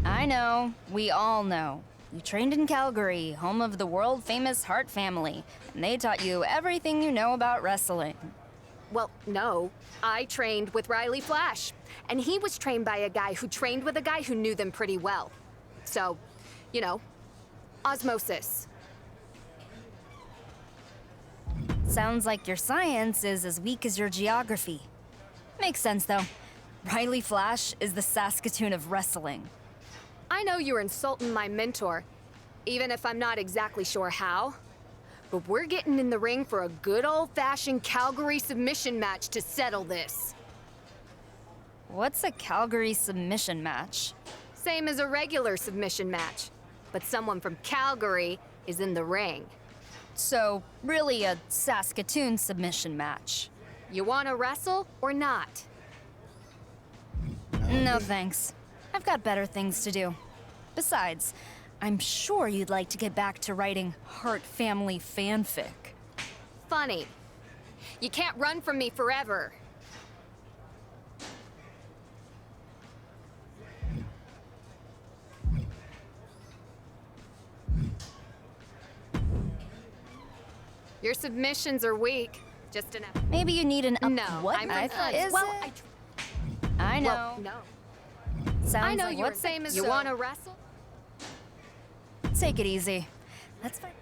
G: I know. We all know. You trained in Calgary, home of the world-famous Hart family, and they taught you everything you know about wrestling.
O: Well, no. I trained with Riley Flash, and he was trained by a guy who trained with a guy who knew them pretty well. So, you know, osmosis.
G: Sounds like your science is as weak as your geography. Makes sense, though. Riley Flash is the Saskatoon of wrestling.
O: I know you're insulting my mentor, even if I'm not exactly sure how. But we're getting in the ring for a good old-fashioned Calgary submission match to settle this.
G: What's a Calgary submission match?
O: Same as a regular submission match, but someone from Calgary is in the ring.
G: So, really a Saskatoon submission match.
O: You want to wrestle or not?
G: No thanks. I've got better things to do. Besides, I'm sure you'd like to get back to writing Hart family fanfic.
O: Funny. You can't run from me forever. Your submissions are weak. Just enough.
G: Maybe you need an up.
O: No,
G: What?
O: I'm
G: I thought is
O: well,
G: it? I know.
O: Well, no.
G: Sounds
O: I know
G: like
O: you're
G: what's
O: same as
G: so-
O: you want to wrestle.
G: Take it easy. Let's find.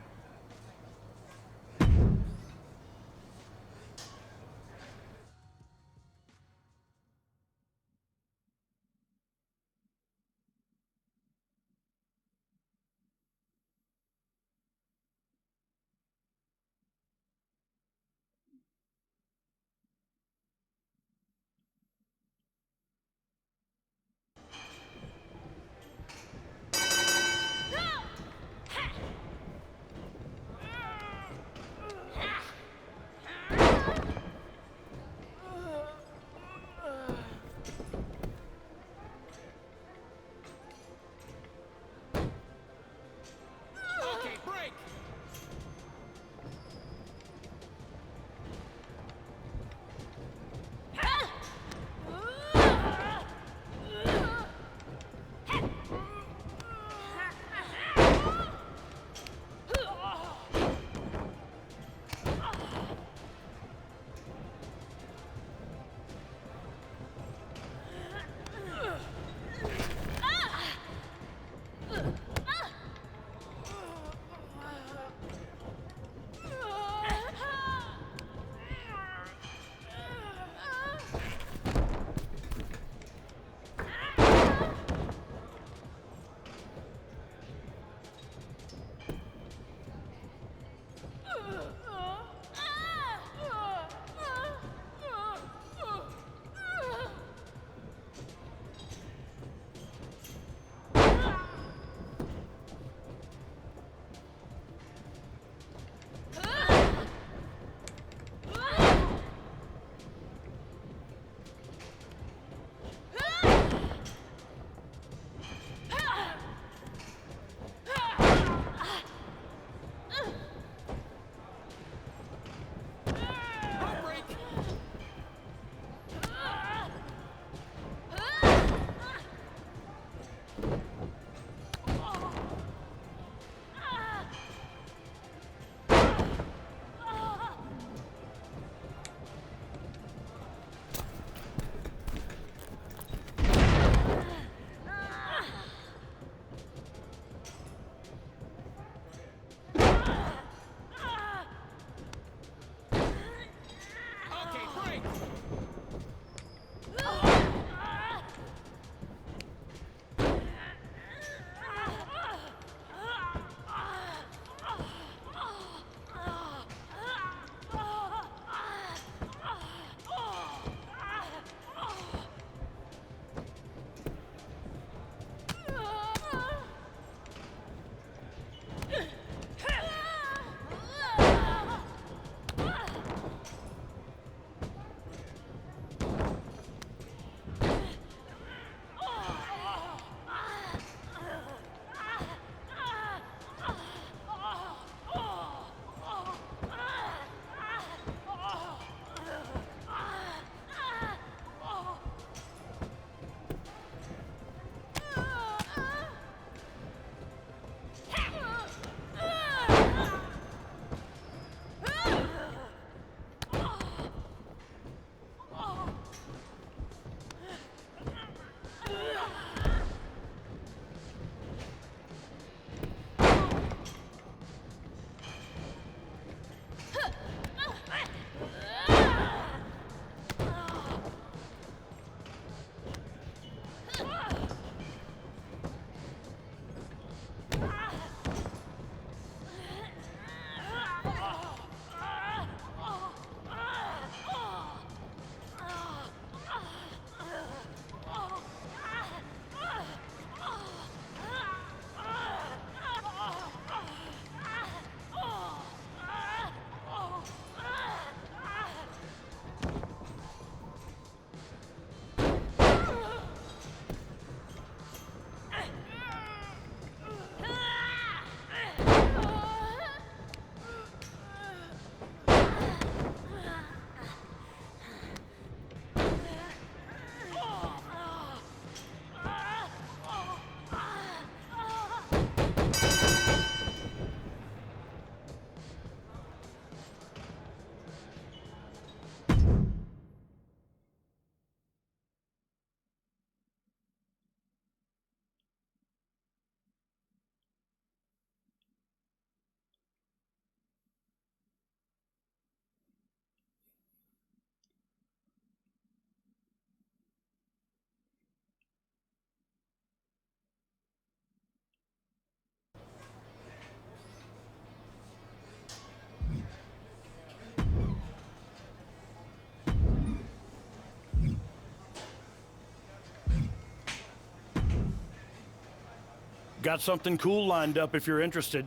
U: got something cool lined up if you're interested.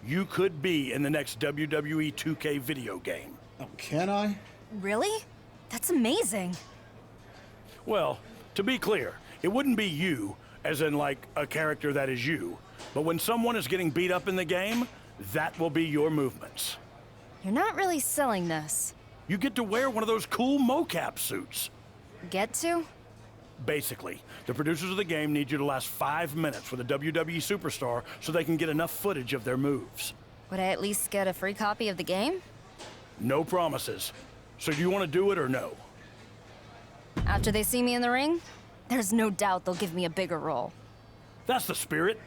U: You could be in the next WWE 2K video game.
B: Oh, can I?
G: Really? That's amazing.
U: Well, to be clear, it wouldn't be you, as in like a character that is you. But when someone is getting beat up in the game, that will be your movements.
G: You're not really selling this.
U: You get to wear one of those cool mocap suits.
G: Get to?
U: Basically, the producers of the game need you to last 5 minutes with a WWE superstar so they can get enough footage of their moves.
G: Would I at least get a free copy of the game?
U: No promises. So do you want to do it or no?
G: After they see me in the ring, there's no doubt they'll give me a bigger role.
U: That's the spirit.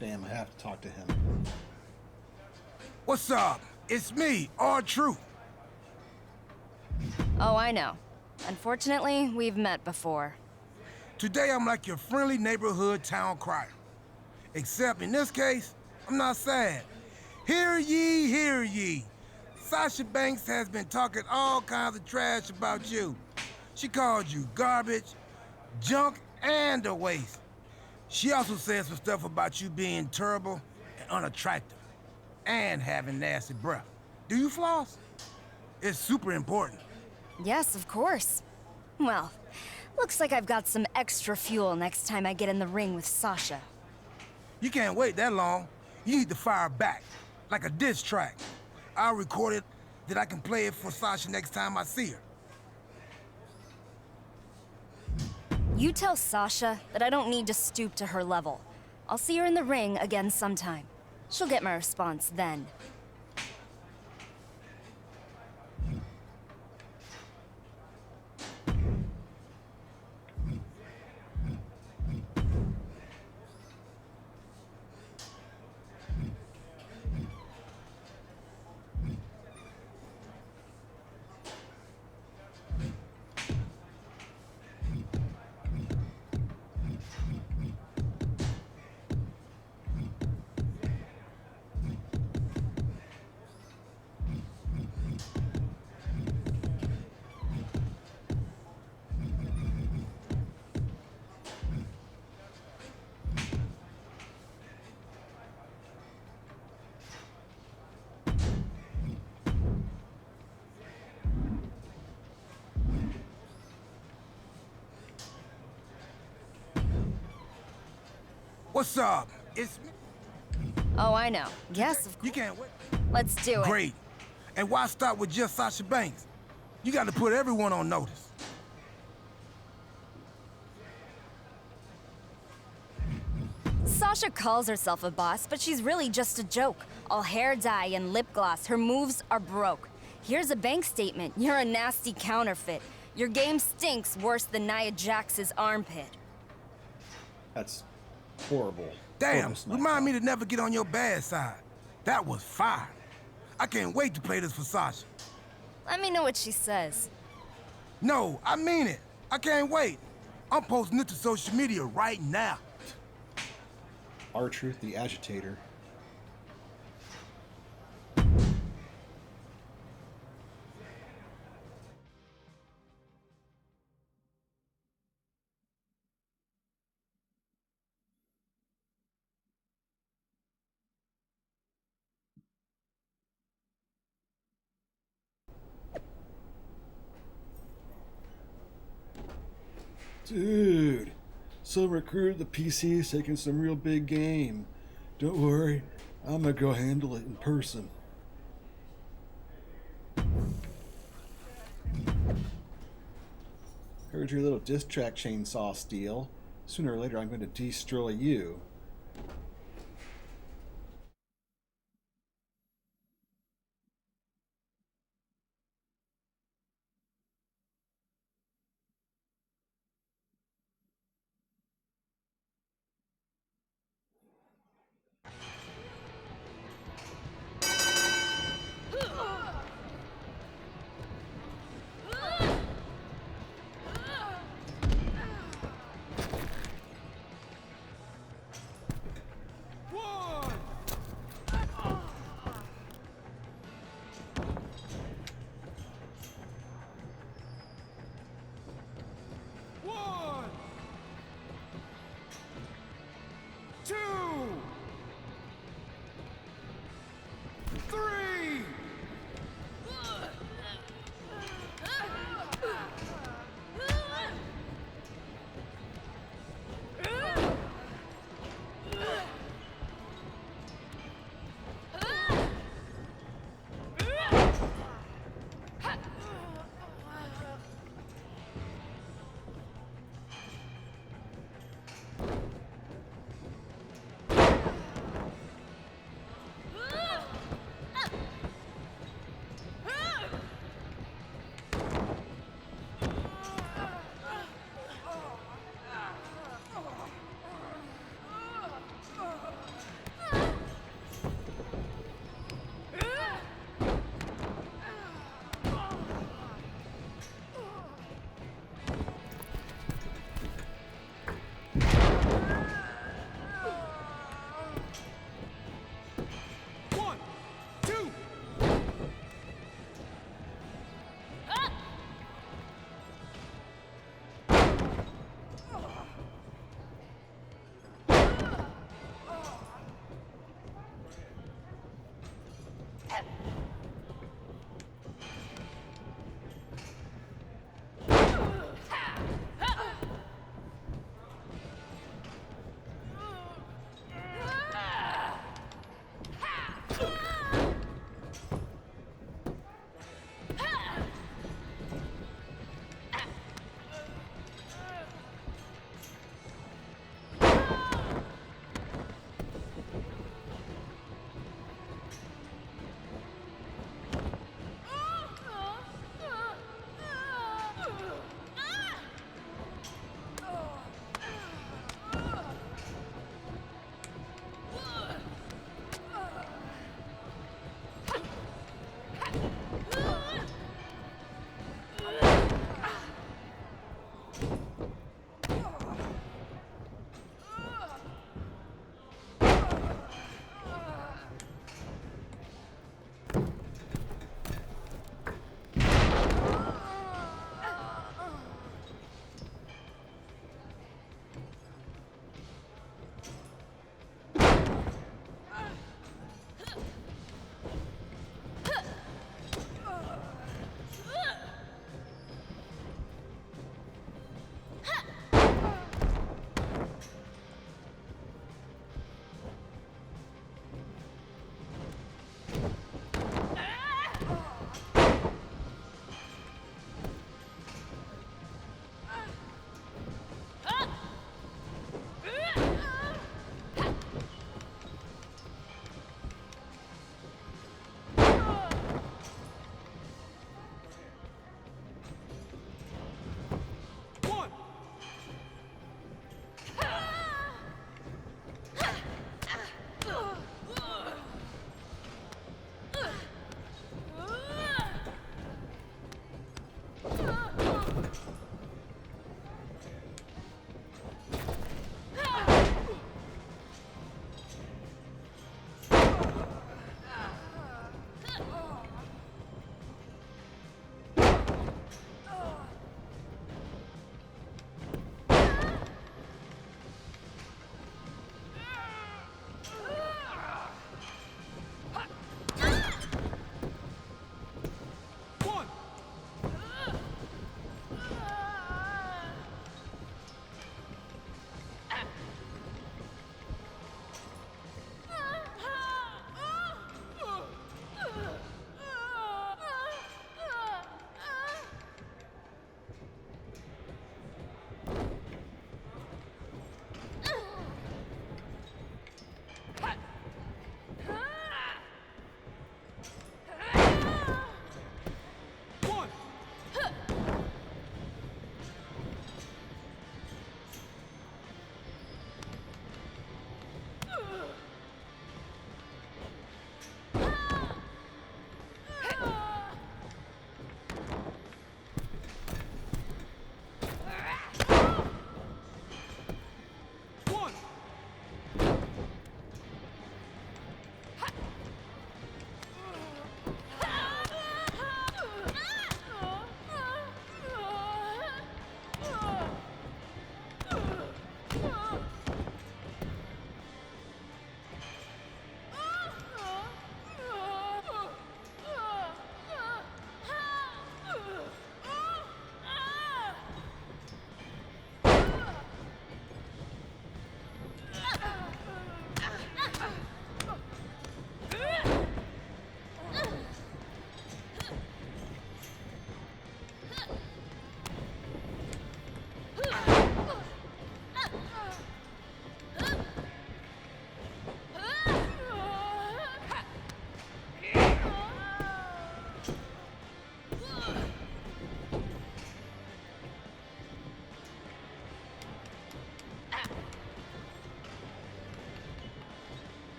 B: Damn, I have to talk to him.
R: What's up? It's me, R-Truth.
M: Oh, I know. Unfortunately, we've met before.
R: Today I'm like your friendly neighborhood town crier. Except in this case, I'm not sad. Hear ye, hear ye. Sasha Banks has been talking all kinds of trash about you. She called you garbage, junk, and a waste. She also said some stuff about you being terrible and unattractive, and having nasty breath. Do you floss? It's super important.
M: Yes, of course. Well, looks like I've got some extra fuel next time I get in the ring with Sasha.
R: You can't wait that long. You need to fire back, like a diss track. I'll record it that I can play it for Sasha next time I see her.
M: You tell Sasha that I don't need to stoop to her level. I'll see her in the ring again sometime. She'll get my response then.
R: What's up? It's me.
M: Oh, I know. Yes, of course.
R: You can't wait.
M: Let's do it.
R: Great. And why start with just Sasha Banks? You got to put everyone on notice.
M: Sasha calls herself a boss, but she's really just a joke. All hair dye and lip gloss, her moves are broke. Here's a bank statement. You're a nasty counterfeit. Your game stinks worse than Nia Jax's armpit.
B: That's horrible.
R: Damn, remind me to never get on your bad side. That was fire. I can't wait to play this for Sasha.
M: Let me know what she says.
R: No, I mean it. I can't wait. I'm posting it to social media right now.
B: R-Truth, the agitator. Dude, some recruit the PC's taking some real big game. Don't worry, I'm gonna go handle it in person. Heard your little diss track chainsaw steal. Sooner or later I'm going to destroy you.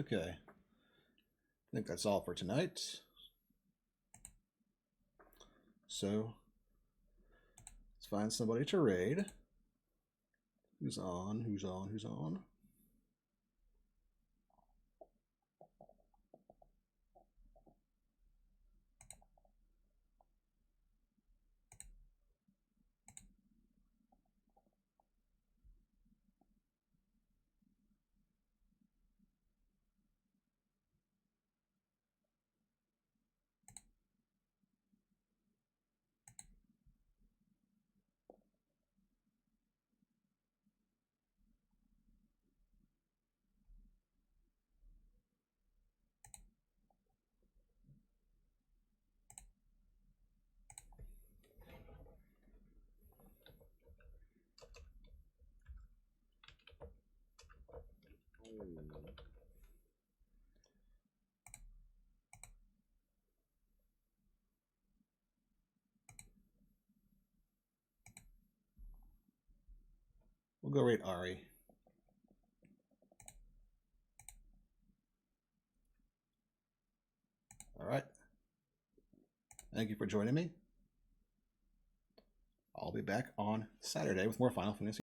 B: Okay. I think that's all for tonight. So, let's find somebody to raid. Who's on? Who's on? Who's on? We'll go rate Ari. All right. Thank you for joining me. I'll be back on Saturday with more Final Fantasy